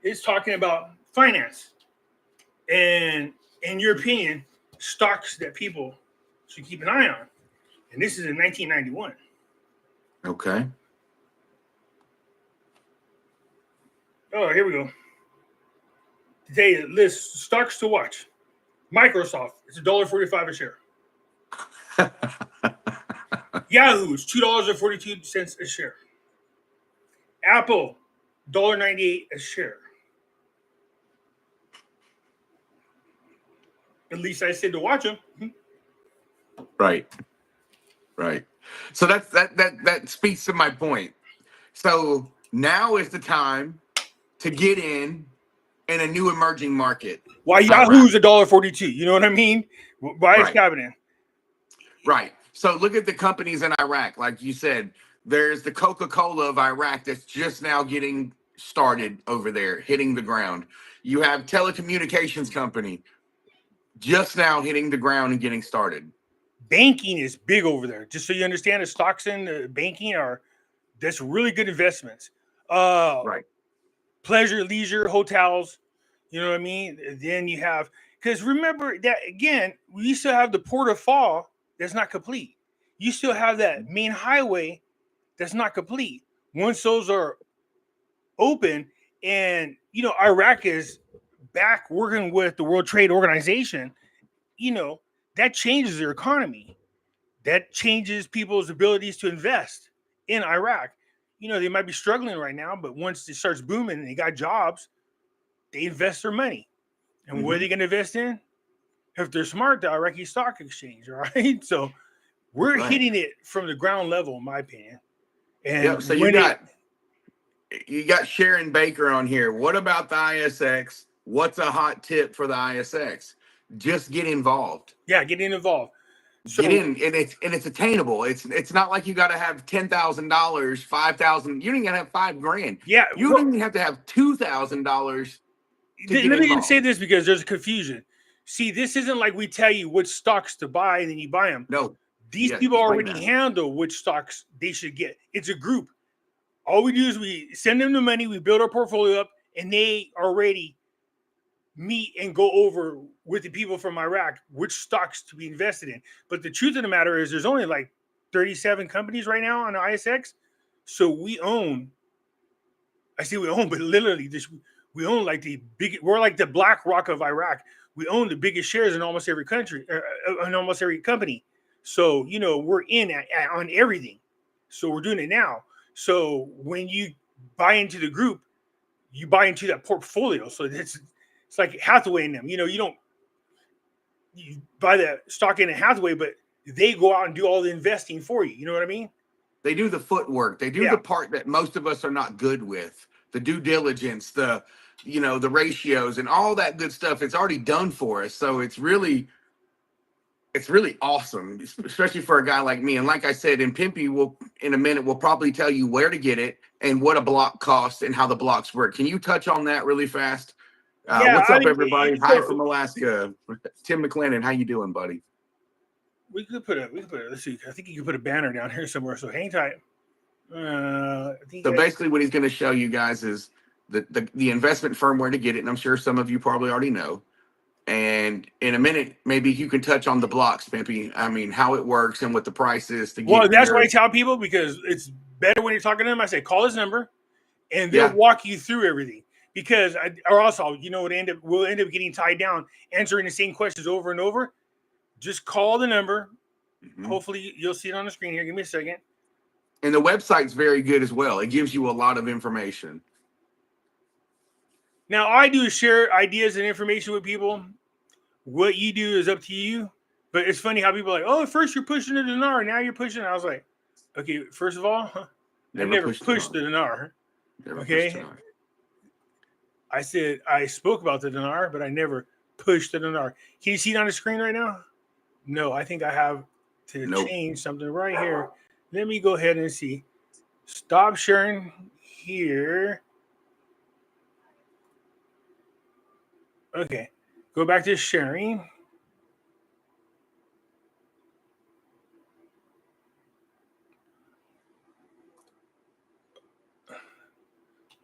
It's talking about finance. And in your opinion, stocks that people should keep an eye on. And this is in 1991. Okay. Oh, here we go. Today, list stocks to watch. Microsoft, it's $1.45 a share. Yahoo is $2.42 a share. Apple, $1.98 a share. At least I said to watch them. Right. So that speaks to my point. So now is the time to get in a new emerging market. Why Yahoo's $1.42? You know what I mean? Why is cabinet? Right. So look at the companies in Iraq. Like you said, there's the Coca-Cola of Iraq that's just now getting started over there, hitting the ground. You have telecommunications company just now hitting the ground and getting started. Banking is big over there. Just so you understand, the stocks in banking that's really good investments. Right. Pleasure, leisure, hotels. You know what I mean? Then you have, because remember that again, we still have the Port of Fall that's not complete. You still have that main highway that's not complete. Once those are open, and Iraq is back working with the World Trade Organization, that changes their economy. That changes people's abilities to invest in Iraq. They might be struggling right now, but once it starts booming and they got jobs, they invest their money. And what are they going to invest in? If they're smart, the Iraqi stock exchange, right? So we're hitting it from the ground level, in my opinion. And so you got Sharon Baker on here. What about the ISX? What's a hot tip for the ISX? Just get involved. Yeah, get involved. So, get in, and it's attainable. It's not like you got to have $10,000, $5,000. You don't even have $5,000. Yeah, you don't even have to have $2,000. Let me even say this because there's a confusion. See, this isn't like we tell you which stocks to buy and then you buy them. No, these people already handle which stocks they should get. It's a group. All we do is we send them the money, we build our portfolio up, and they already meet and go over with the people from Iraq which stocks to be invested in. But the truth of the matter is there's only like 37 companies right now on the ISX. So we own, I say we own, but literally we own like we're like the BlackRock of Iraq. We own the biggest shares in almost every country, in almost every company. So, we're in on everything. So we're doing it now. So when you buy into the group, you buy into that portfolio. So it's like Hathaway in them. You buy the stock in a Hathaway, but they go out and do all the investing for you. You know what I mean? They do the footwork. They do the part that most of us are not good with. The due diligence, the ratios and all that good stuff. It's already done for us. So it's really awesome, especially for a guy like me. And like I said, in Pimpy, in a minute, we'll probably tell you where to get it and what a block costs and how the blocks work. Can you touch on that really fast? What's up, everybody? Hi from Alaska. Tim McLennan, how you doing, buddy? We could put a, let's see, I think you could put a banner down here somewhere. So hang tight. I think So basically, what he's going to show you guys is the investment firm where to get it, and I'm sure some of you probably already know. And in a minute, maybe you can touch on the blocks, Pimpy. I mean, how it works and what the price is to well, get that's why I your. tell people, because it's better when you're talking to them. I say, call this number, and they'll Yeah. walk you through everything. Because or also, we'll end up getting tied down answering the same questions over and over. Just call the number. Mhm. Hopefully, you'll see it on the screen here. Give me a second. And the website's very good as well. It gives you a lot of information. Now, I do share ideas and information with people. What you do is up to you. But it's funny how people are like, oh, first you're pushing the dinar, now you're pushing. I was like, okay, first of all, I never pushed the dinar. Never pushed Okay. dinar. I said I spoke about the dinar, but I never pushed the dinar. Can you see it on the screen right now? No, I think I have to change something right here. Let me go ahead and see. Stop sharing here. Okay. Go back to sharing.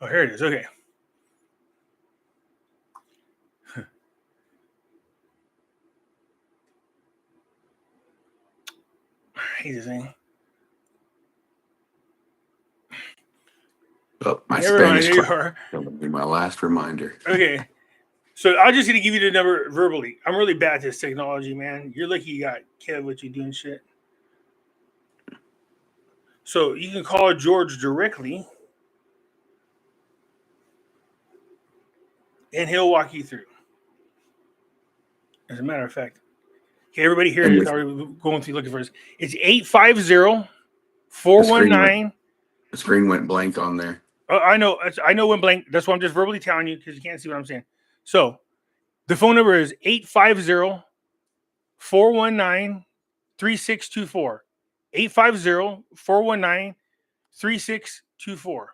Oh, here it is. Okay. I hate this thing. Oh, my Never mind. Spanish There you class. are. That'll be my last reminder. Okay. So I'm just going to give you the number verbally. I'm really bad at this technology, man. You're lucky you got Kev with you doing shit. So you can call George directly, and he'll walk you through. As a matter of fact, okay, everybody here is already going through looking for us. It's 850-419. The screen went blank on there. I know when blank. That's why I'm just verbally telling you, because you can't see what I'm saying. So the phone number is 850-419-3624. 850-419-3624.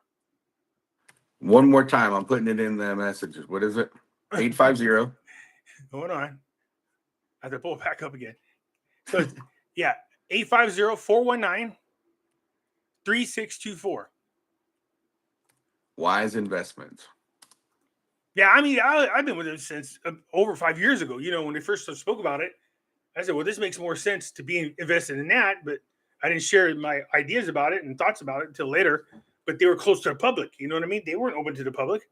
One more time. I'm putting it in the messages. What is it? 850. Hold on. I have to pull it back up again. So, yeah, 850-419-3624. Wise investments. Yeah, I mean, I've been with them since over 5 years ago. When they first spoke about it, I said, well, this makes more sense to be invested in that. But I didn't share my ideas about it and thoughts about it until later. But they were close to the public. You know what I mean? They weren't open to the public.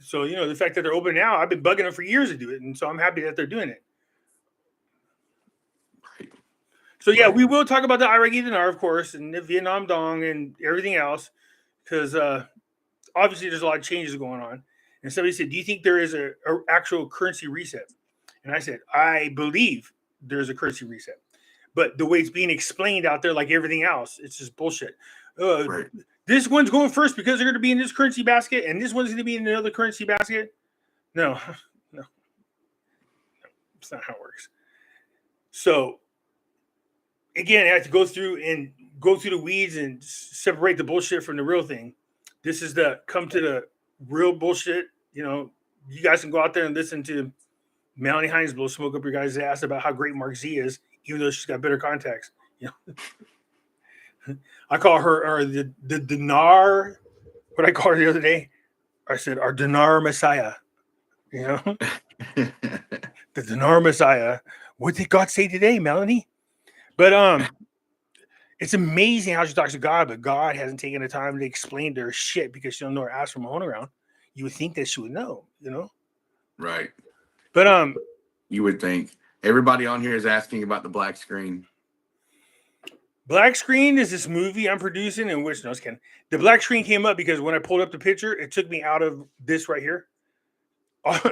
So, the fact that they're open now, I've been bugging them for years to do it. And so I'm happy that they're doing it. Right. So, yeah, we will talk about the Iraqi dinar, of course, and the Vietnam dong and everything else. Because obviously there's a lot of changes going on. And somebody said, do you think there is a actual currency reset? And I said, I believe there's a currency reset. But the way it's being explained out there, like everything else, it's just bullshit. Right. This one's going first because they're going to be in this currency basket, and this one's going to be in another currency basket. No. It's not how it works. So, again, I have to go through the weeds and separate the bullshit from the real thing. This is come to the real bullshit. You guys can go out there and listen to Melanie Hines blow smoke up your guys' ass about how great Mark Z is, even though she's got better contacts. I call her the Dinar. What I called her the other day, I said our Dinar Messiah. The Dinar Messiah. What did God say today, Melanie? But it's amazing how she talks to God, but God hasn't taken the time to explain to her shit because she don't know her ass from a hole around. You would think that she would know, Right. But you would think everybody on here is asking about the black screen. Black Screen is this movie I'm producing, in which the black screen came up because when I pulled up the picture, it took me out of this right here.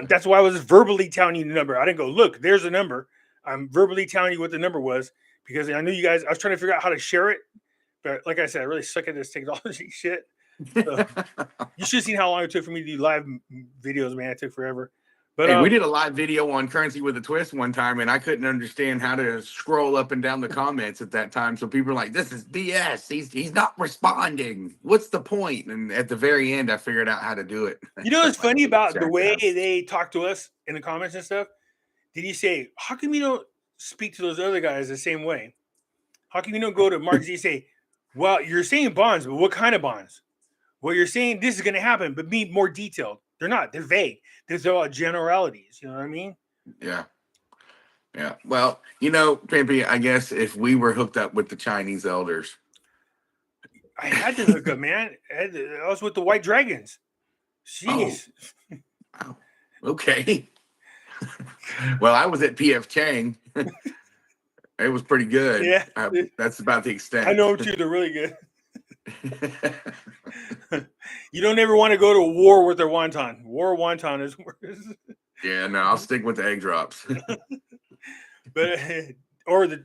That's why I was verbally telling you the number. I didn't go, look, there's a number. I'm verbally telling you what the number was because I knew you guys. I was trying to figure out how to share it, but like I said, I really suck at this technology shit. So, you should have seen how long it took for me to do live videos, man. It took forever. But hey, we did a live video on Currency with a Twist one time, and I couldn't understand how to scroll up and down the comments at that time. So people were like, "This is BS. He's not responding. What's the point?" And at the very end, I figured out how to do it. What's funny about the way they talk to us in the comments and stuff? Did he say, "How come you don't speak to those other guys the same way? How come you don't go to Mark Z and say, Well, you're saying bonds, but what kind of bonds? Well, you're saying this is going to happen, but be more detailed. They're not. They're vague. They're all generalities. You know what I mean? Yeah. Yeah. Well, Pimpy, I guess if we were hooked up with the Chinese elders. I had to hook up, man. I was with the White Dragons. Oh, Jeez. wow. Okay. Well, I was at PF Chang. It was pretty good. Yeah. That's about the I extent. know them too. They're really good. You don't ever want to go to war with their wonton. War wonton is worse. Yeah, no, I'll stick with the egg drops. But or the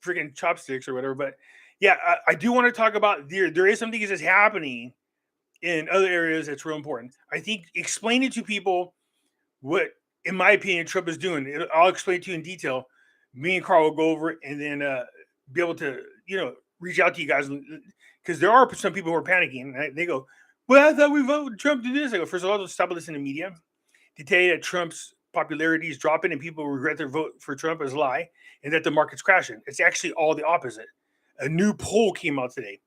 freaking chopsticks or whatever. But yeah, I do want to talk about there is something that's happening in other areas that's real important. I think explaining to people what, in my opinion, Trump is doing. I'll explain to you in detail. Me and Carl will go over it and then be able to, reach out to you guys, because there are some people who are panicking. Right? They go, "Well, I thought we voted Trump to do this." I go, first of all, stop listening to media. They tell you that Trump's popularity is dropping and people regret their vote for Trump is a lie, and that the market's crashing. It's actually all the opposite. A new poll came out today.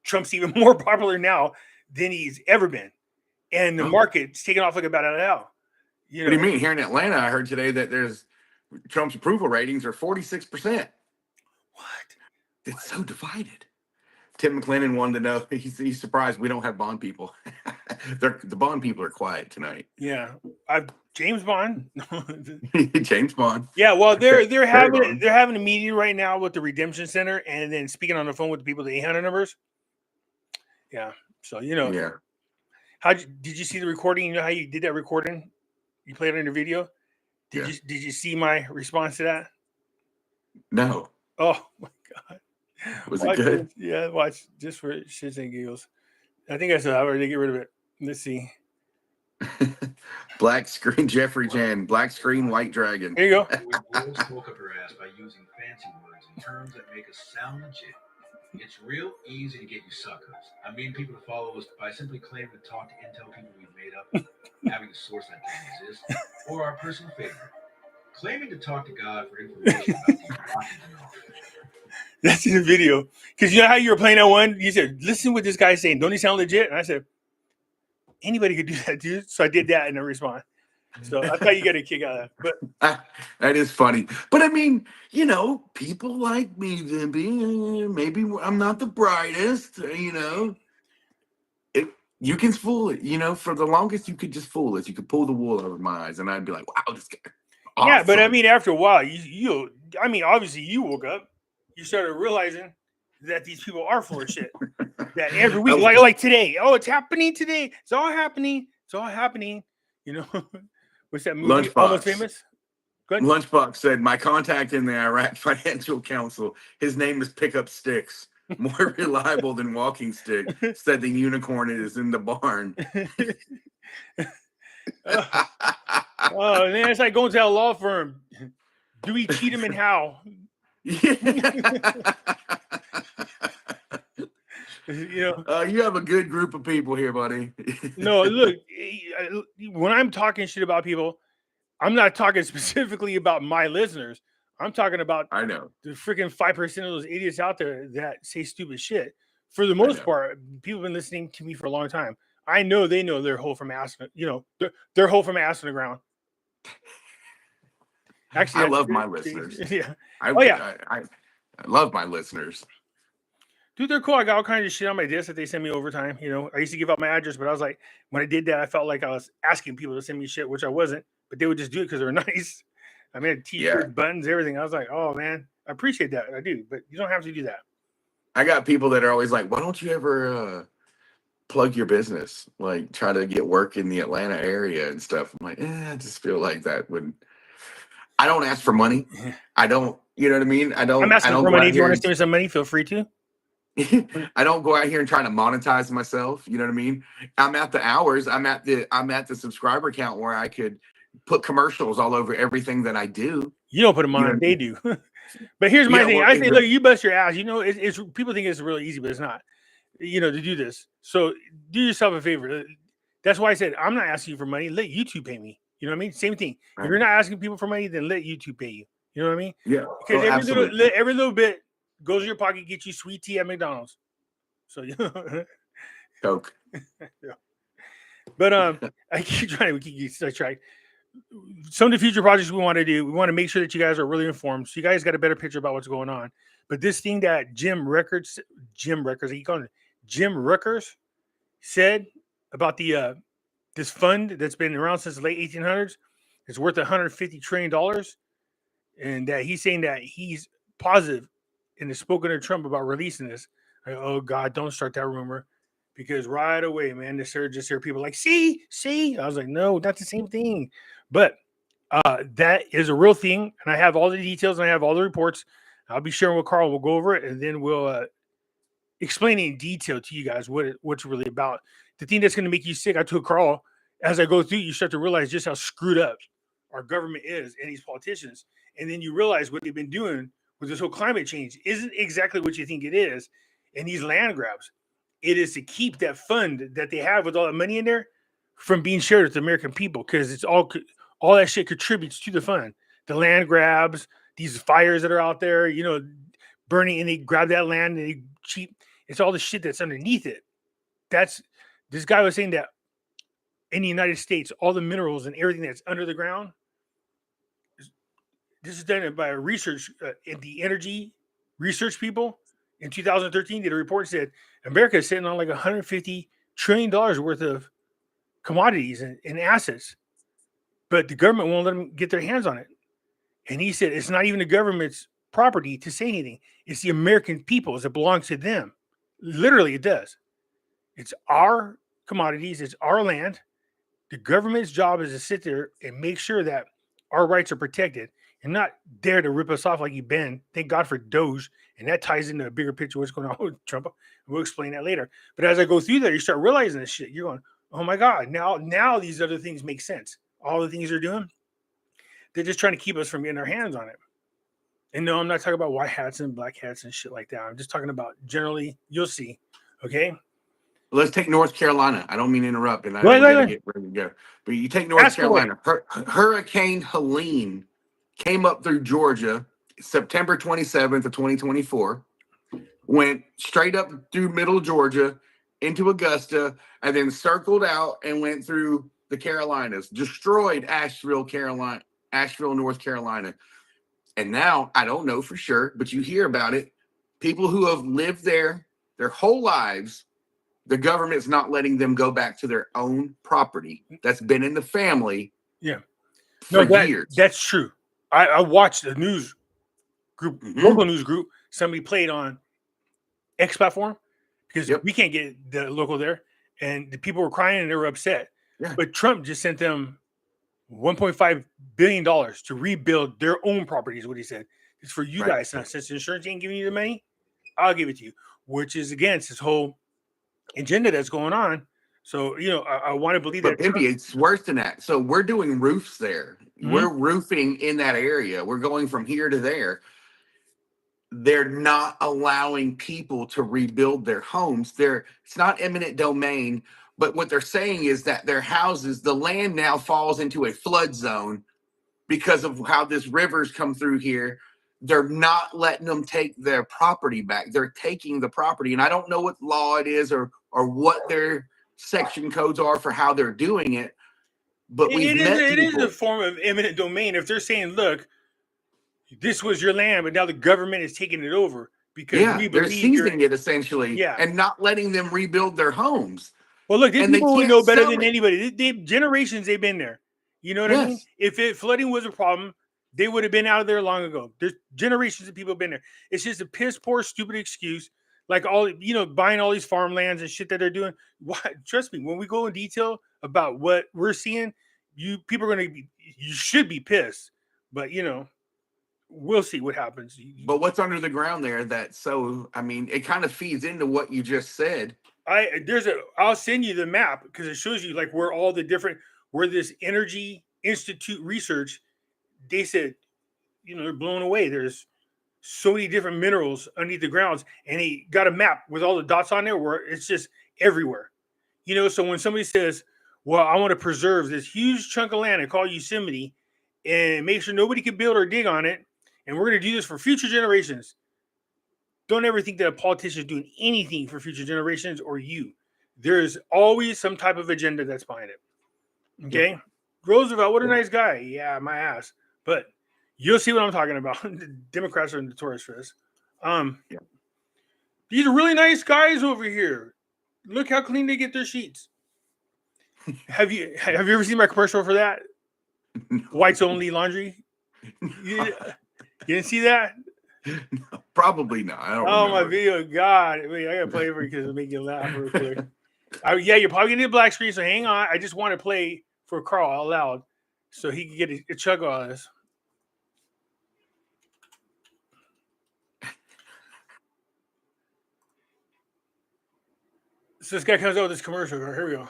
Trump's even more popular now than he's ever been, and the market's taking off like a bat out of hell. What do you mean? Here in Atlanta, I heard today that Trump's approval ratings are 46%. What? It's so divided. Tim McLennan wanted to know. He's surprised we don't have Bond people. The Bond people are quiet tonight. Yeah, James Bond. James Bond. Yeah, well, they're having a meeting right now with the Redemption Center, and then speaking on the phone with the people, the 800 numbers. Yeah, so Yeah. How did you see the recording? You know how you did that recording? You played it in the video. Did you see my response to that? No. Oh my god. Was it good? Yeah, watch just for shits and giggles. I think I said I already get rid of it. Let's see. Black screen, Jeffrey Chan. Black screen, White Dragon. There you go. We blow smoke up your ass by using fancy words and terms that make us sound legit. It's real easy to get you suckers. I mean people to follow us by simply claiming to talk to intel people we've made up, having a source that doesn't exist, or our personal favorite, claiming to talk to God for information about the That's in the video. Because you know how you were playing that one? You said, listen what this guy's saying. Don't he sound legit? And I said, anybody could do that, dude. So I did that in a response. So I thought you got a kick out of that. But that is funny. But I mean, people like me, maybe I'm not the brightest, you can fool it, for the longest you could just fool us. You could pull the wool over my eyes and I'd be like, wow, this guy. Awesome. Yeah, but I mean, after a while, obviously you woke up. You started realizing that these people are full of shit. That every week, like today, it's happening today. It's all happening. It's all happening. What's that movie? Lunchbox. Almost Famous. Go ahead. Lunchbox said, my contact in the Iraq Financial Council, his name is Pickup Sticks. More reliable than Walking Stick. Said the unicorn is in the barn. Oh, man, it's like going to a law firm. Do we cheat him and how? You have a good group of people here, buddy. No, look, when I'm talking shit about people, I'm not talking specifically about my listeners. I'm talking about the freaking 5% of those idiots out there that say stupid shit. For the most part, people have been listening to me for a long time. I know they know their hole from ass, their hole from ass in the ground. Actually, I love my listeners. Yeah. I love my listeners. Dude, they're cool. I got all kinds of shit on my disc that they send me overtime. I used to give out my address, but I was like, when I did that, I felt like I was asking people to send me shit, which I wasn't. But they would just do it because they're nice. I mean, t-shirts, buttons, everything. I was like, oh man, I appreciate that. I do, but you don't have to do that. I got people that are always like, why don't you ever plug your business? Like, try to get work in the Atlanta area and stuff. I'm like, I just feel like that would. I don't ask for money. I don't. You know what I mean? I'm asking for money. If you want to send me some money, feel free to. I don't go out here and try to monetize myself. You know what I mean? I'm at the hours. I'm at the subscriber count where I could put commercials all over everything that I do. You don't put them on; they do. But here's my thing. I say, look, you bust your ass. It's people think it's really easy, but it's not. To do this. So do yourself a favor. That's why I said I'm not asking you for money. Let YouTube pay me. You know what I mean? Same thing. Right. If you're not asking people for money, then let YouTube pay you. You know what I mean? Yeah. Because every little bit goes in your pocket, get you sweet tea at McDonald's. So Coke. yeah. But I keep trying to keep sidetracked. Some of the future projects we want to do, we want to make sure that you guys are really informed, so you guys got a better picture about what's going on. But this thing that Jim Records, he called it Jim Ruckers, said about the this fund that's been around since the late 1800s, is worth $150 trillion, and that he's saying that he's positive and has spoken to Trump about releasing this. Like, oh God, don't start that rumor, because right away, man, just hear people like, see. I was like, no, not the same thing, but that is a real thing, and I have all the details and I have all the reports. I'll be sharing with Carl. We'll go over it, and then we'll explain in detail to you guys what's really about. The thing that's going to make you sick, I told Carl, as I go through, you start to realize just how screwed up our government is and these politicians. And then you realize what they've been doing with this whole climate change isn't exactly what you think it is. And these land grabs, it is to keep that fund that they have with all the money in there from being shared with the American people, because it's all that shit contributes to the fund. The land grabs, these fires that are out there, burning, and they grab that land and they cheap. It's all the shit that's underneath it. This guy was saying that in the United States, all the minerals and everything that's under the ground. This is done by a research in the energy research people in 2013 did a report, said America is sitting on like $150 trillion worth of commodities and assets, but the government won't let them get their hands on it. And he said it's not even the government's property to say anything. It's the American people's. It belongs to them. Literally, it does. It's our commodities. It's our land. The government's job is to sit there and make sure that our rights are protected and not dare to rip us off like you've been. Thank God for Doge. And that ties into a bigger picture of what's going on with Trump. We'll explain that later. But as I go through there, you start realizing this shit. You're going, oh my God, now these other things make sense. All the things they're doing, they're just trying to keep us from getting our hands on it. And no, I'm not talking about white hats and black hats and shit like that. I'm just talking about generally, you'll see. Okay. Let's take North Carolina. I don't mean to interrupt, and I Go know ahead. we get ready to go. But you take North Carolina. Hurricane Helene came up through Georgia September 27th of 2024, went straight up through middle Georgia into Augusta, and then circled out and went through the Carolinas, destroyed Asheville, North Carolina. And now, I don't know for sure, but you hear about it. People who have lived there their whole lives, the government's not letting them go back to their own property that's been in the family for years. That's true. I watched the news group, local news group, somebody played on X platform, because we can't get the local there. And the people were crying and they were upset. Yeah. But Trump just sent them $1.5 billion to rebuild their own properties, what he said. It's for you guys. Now, since the insurance ain't giving you the money, I'll give it to you, which is against this whole agenda that's going on. So, I want to believe but that. Pimpy, it's worse than that. So we're doing roofs there. Mm-hmm. We're roofing in that area. We're going from here to there. They're not allowing people to rebuild their homes. It's not eminent domain, but what they're saying is that their houses, the land now falls into a flood zone because of how this river's come through here. They're not letting them take their property back. They're taking the property. And I don't know what law it is or what their section codes are for how they're doing it. But it is a form of eminent domain. If they're saying, look, this was your land, but now the government is taking it over because we believe they're seizing it essentially and not letting them rebuild their homes. Well, look, these people would know better than anybody. Generations they've been there. You know what I mean? If flooding was a problem, they would have been out of there long ago. There's generations of people have been there. It's just a piss poor, stupid excuse. Like buying all these farmlands and shit that they're doing. Trust me, when we go in detail about what we're seeing, you should be pissed. But we'll see what happens. But what's under the ground there? It kind of feeds into what you just said. I'll send you the map because it shows you like where this Energy Institute research, they said, they're blown away. There's so many different minerals underneath the grounds, and he got a map with all the dots on there where it's just everywhere. So when somebody says, well, I want to preserve this huge chunk of land and call Yosemite and make sure nobody can build or dig on it, and we're going to do this for future generations. don't ever think that a politician is doing anything for future generations or you. There's always some type of agenda that's behind it. Okay? Yep. Roosevelt, what a nice guy. Yeah, my ass. But you'll see what I'm talking about. The Democrats are notorious for this. Yep. These are really nice guys over here. Look how clean they get their sheets. Have you ever seen my commercial for that? No. Whites only laundry. You didn't see that? No, probably not. I don't remember. My video, God! Wait, I gotta play it for you because it'll make you laugh real quick. Yeah, you're probably gonna need a black screen, so hang on. I just want to play for Carl out loud so he can get a chug out of this. So this guy comes out with this commercial. Here we go.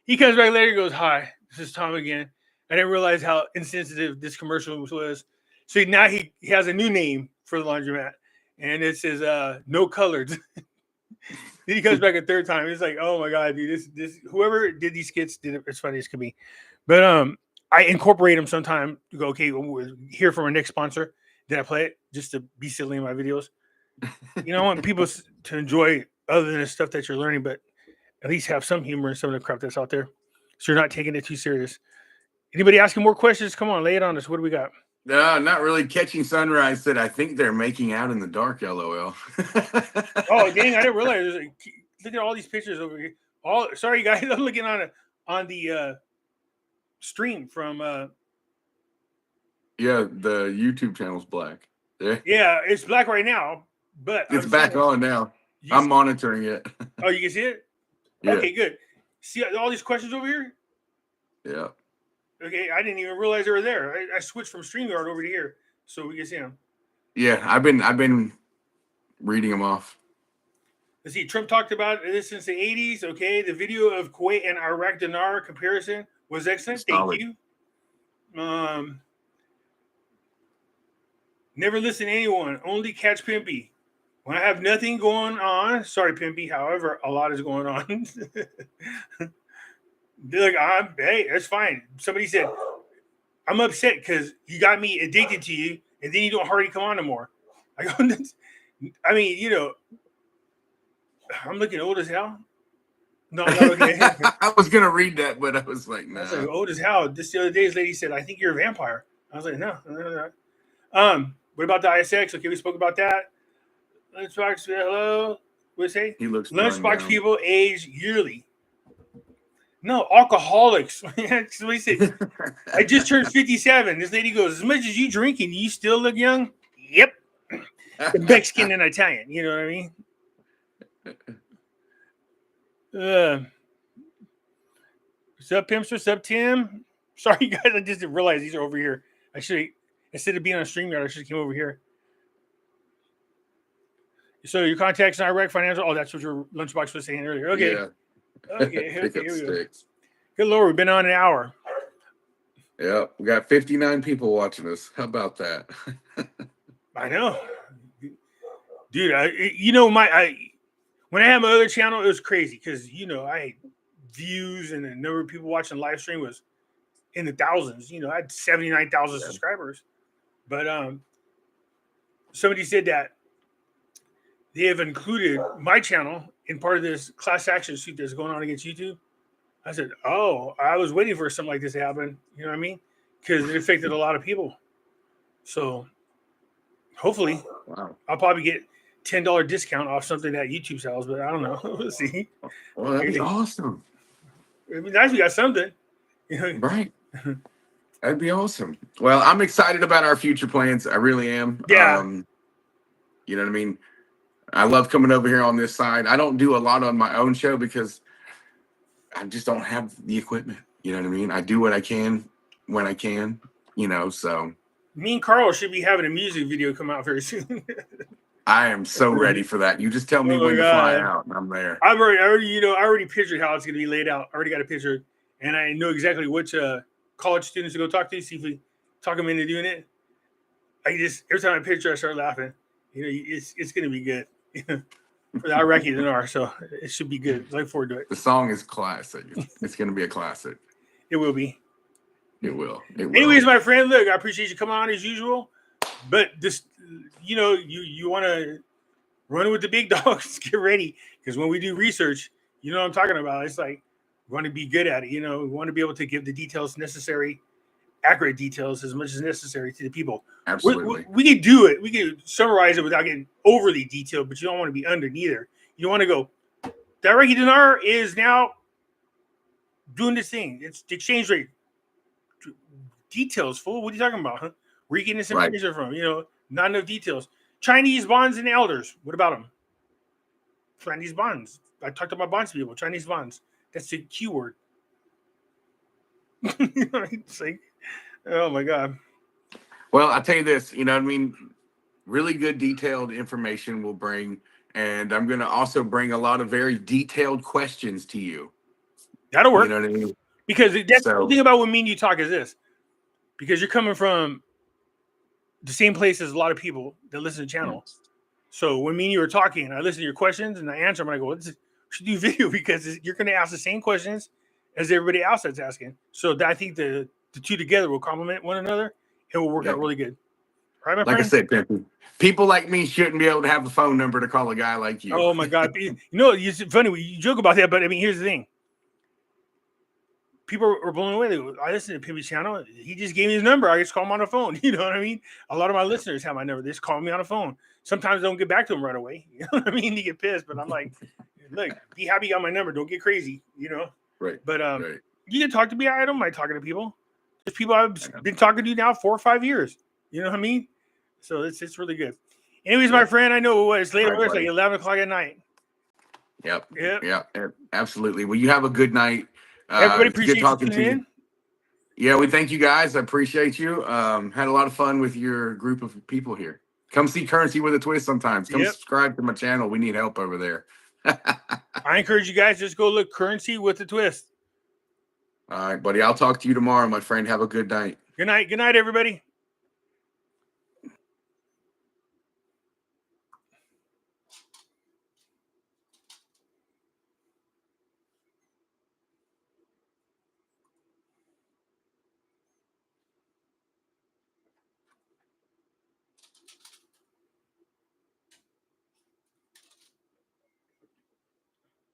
He comes back later and goes, "Hi, this is Tom again. I didn't realize how insensitive this commercial was." So now he has a new name for the laundromat, and it says "No Colored." Then he comes back a third time. It's like, oh my god, dude, this whoever did these skits did it as funny as could be. But I incorporate them sometime to go, okay, we'll hear from our next sponsor. Then I play it just to be silly in my videos. You know, I want people to enjoy other than the stuff that you're learning, but at least have some humor in some of the crap that's out there, so you're not taking it too serious. Anybody asking more questions? Come on, lay it on us. What do we got? No, not really. Catching Sunrise said, I think they're making out in the dark, LOL. Oh, dang, I didn't realize. Look at all these pictures over here. Sorry, guys. I'm looking on the stream from... Yeah, the YouTube channel's black. Yeah, it's black right now, but... It's back on now. I'm monitoring it. Oh, you can see it? Yeah. Okay, good. See all these questions over here? Yeah. Okay, I didn't even realize they were there. I switched from StreamYard over to here so we can see them. Yeah, I've been reading them off. Let's see. Trump talked about this since the 80s. Okay, the video of Kuwait and Iraq Dinar comparison was excellent. Thank you. Never listen to anyone. Only catch Pimpy. When I have nothing going on, sorry, Pimpy. However, a lot is going on. They're like, hey, that's fine. Somebody said, I'm upset because you got me addicted to you, and then you don't hardly come on no more. I mean, you know, I'm looking old as hell. No, okay. I was gonna read that, but I was like, no. Nah. I was like, old as hell. Just the other day, this lady said, I think you're a vampire. I was like, no. What about the ISX? Okay, we spoke about that. Lunchbox, hello. What say? He looks Lunchbox people age yearly. No, alcoholics. That's what he said. I just turned 57. This lady goes, as much as you drinking, you still look young? Yep. Mexican and Italian. You know what I mean? What's up, Pimster? What's up, Tim? Sorry, guys. I just didn't realize these are over here. I should, instead of being on StreamYard, I should have came over here. So your contacts in Iraq Financial. Oh, that's what your lunchbox was saying earlier. Okay. Yeah. Okay, here we go. Good Lord, we've been on an hour. Yeah, we got 59 people watching us. How about that? I know. Dude, when I had my other channel, it was crazy because, you know, I had views and the number of people watching live stream was in the thousands. You know, I had 79,000 subscribers. But somebody said that they have included my channel in part of this class action suit that's going on against YouTube. I said, oh, I was waiting for something like this to happen. You know what I mean? Because it affected a lot of people. So hopefully I'll probably get $10 discount off something that YouTube sells, but I don't know. We'll see. Well, that'd be awesome. It'd be nice we got something. You know? Right. That'd be awesome. Well, I'm excited about our future plans. I really am. Yeah. You know what I mean? I love coming over here on this side. I don't do a lot on my own show because I just don't have the equipment. You know what I mean? I do what I can when I can. you know, so Me and Carl should be having a music video come out very soon. I am so ready for that. You just tell me Oh my when to fly God. out and I'm there. I already pictured how it's going to be laid out. I already got a picture, and I know exactly which college students to go talk to. See if we talk them into doing it. Every time I picture, I start laughing. It's going to be good for the Iraqi Dinar, so it should be good. Look forward to it. The song is classic. It's going to be a classic. It will be. It will. It will. Anyways, my friend, look, I appreciate you coming on as usual, but this, you want to run with the big dogs. Get ready, because when we do research, you know what I'm talking about. It's like we want to be good at it. We want to be able to give the details necessary, accurate details as much as necessary to the people. Absolutely. We can do it. We can summarize it without getting overly detailed, but you don't want to be under neither. You want to go. The Iraqi dinar is now doing this thing. It's the exchange rate. Details, fool. What are you talking about? Huh? Where are you getting this information from? Not enough details. Chinese bonds and elders. What about them? Chinese bonds. I talked about bonds to people. Chinese bonds. That's the keyword. It's like, oh my God. Well, I'll tell you this, really good detailed information will bring, and I'm going to also bring a lot of very detailed questions to you. That'll work. You know what I mean? Because that's the thing about when me and you talk is this. Because you're coming from the same place as a lot of people that listen to the channel. So when me and you are talking, I listen to your questions and I answer them. And I go, we should do video because you're going to ask the same questions as everybody else that's asking. So I think the two together will complement one another. It will work out really good. Right, my friend? Like I said, Pimpy, people like me shouldn't be able to have a phone number to call a guy like you. Oh my God. It's funny. You joke about that, but I mean, here's the thing. People are blown away. I listen to Pimpy's channel. He just gave me his number. I just call him on the phone. You know what I mean? A lot of my listeners have my number. They just call me on the phone. Sometimes I don't get back to them right away. You know what I mean? They get pissed, but I'm like, look, be happy you got my number. Don't get crazy, Right. But you can talk to me. I don't mind talking to people. There's people I've been talking to now 4 or 5 years. You know what I mean? So it's really good. Anyways, my friend, I know it's late. It's like 11 o'clock at night. Yep. Absolutely. Well, you have a good night. Everybody appreciate you tuning in. Yeah, we thank you guys. I appreciate you. Had a lot of fun with your group of people here. Come see Currency with a Twist sometimes. Come subscribe to my channel. We need help over there. I encourage you guys, just go look Currency with a Twist. All right, buddy. I'll talk to you tomorrow, my friend. Have a good night. Good night. Good night, everybody.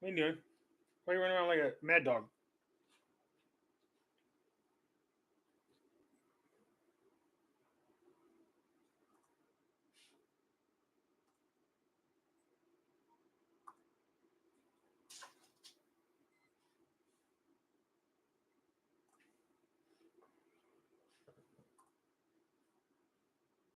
What are you doing? Why are you running around like a mad dog?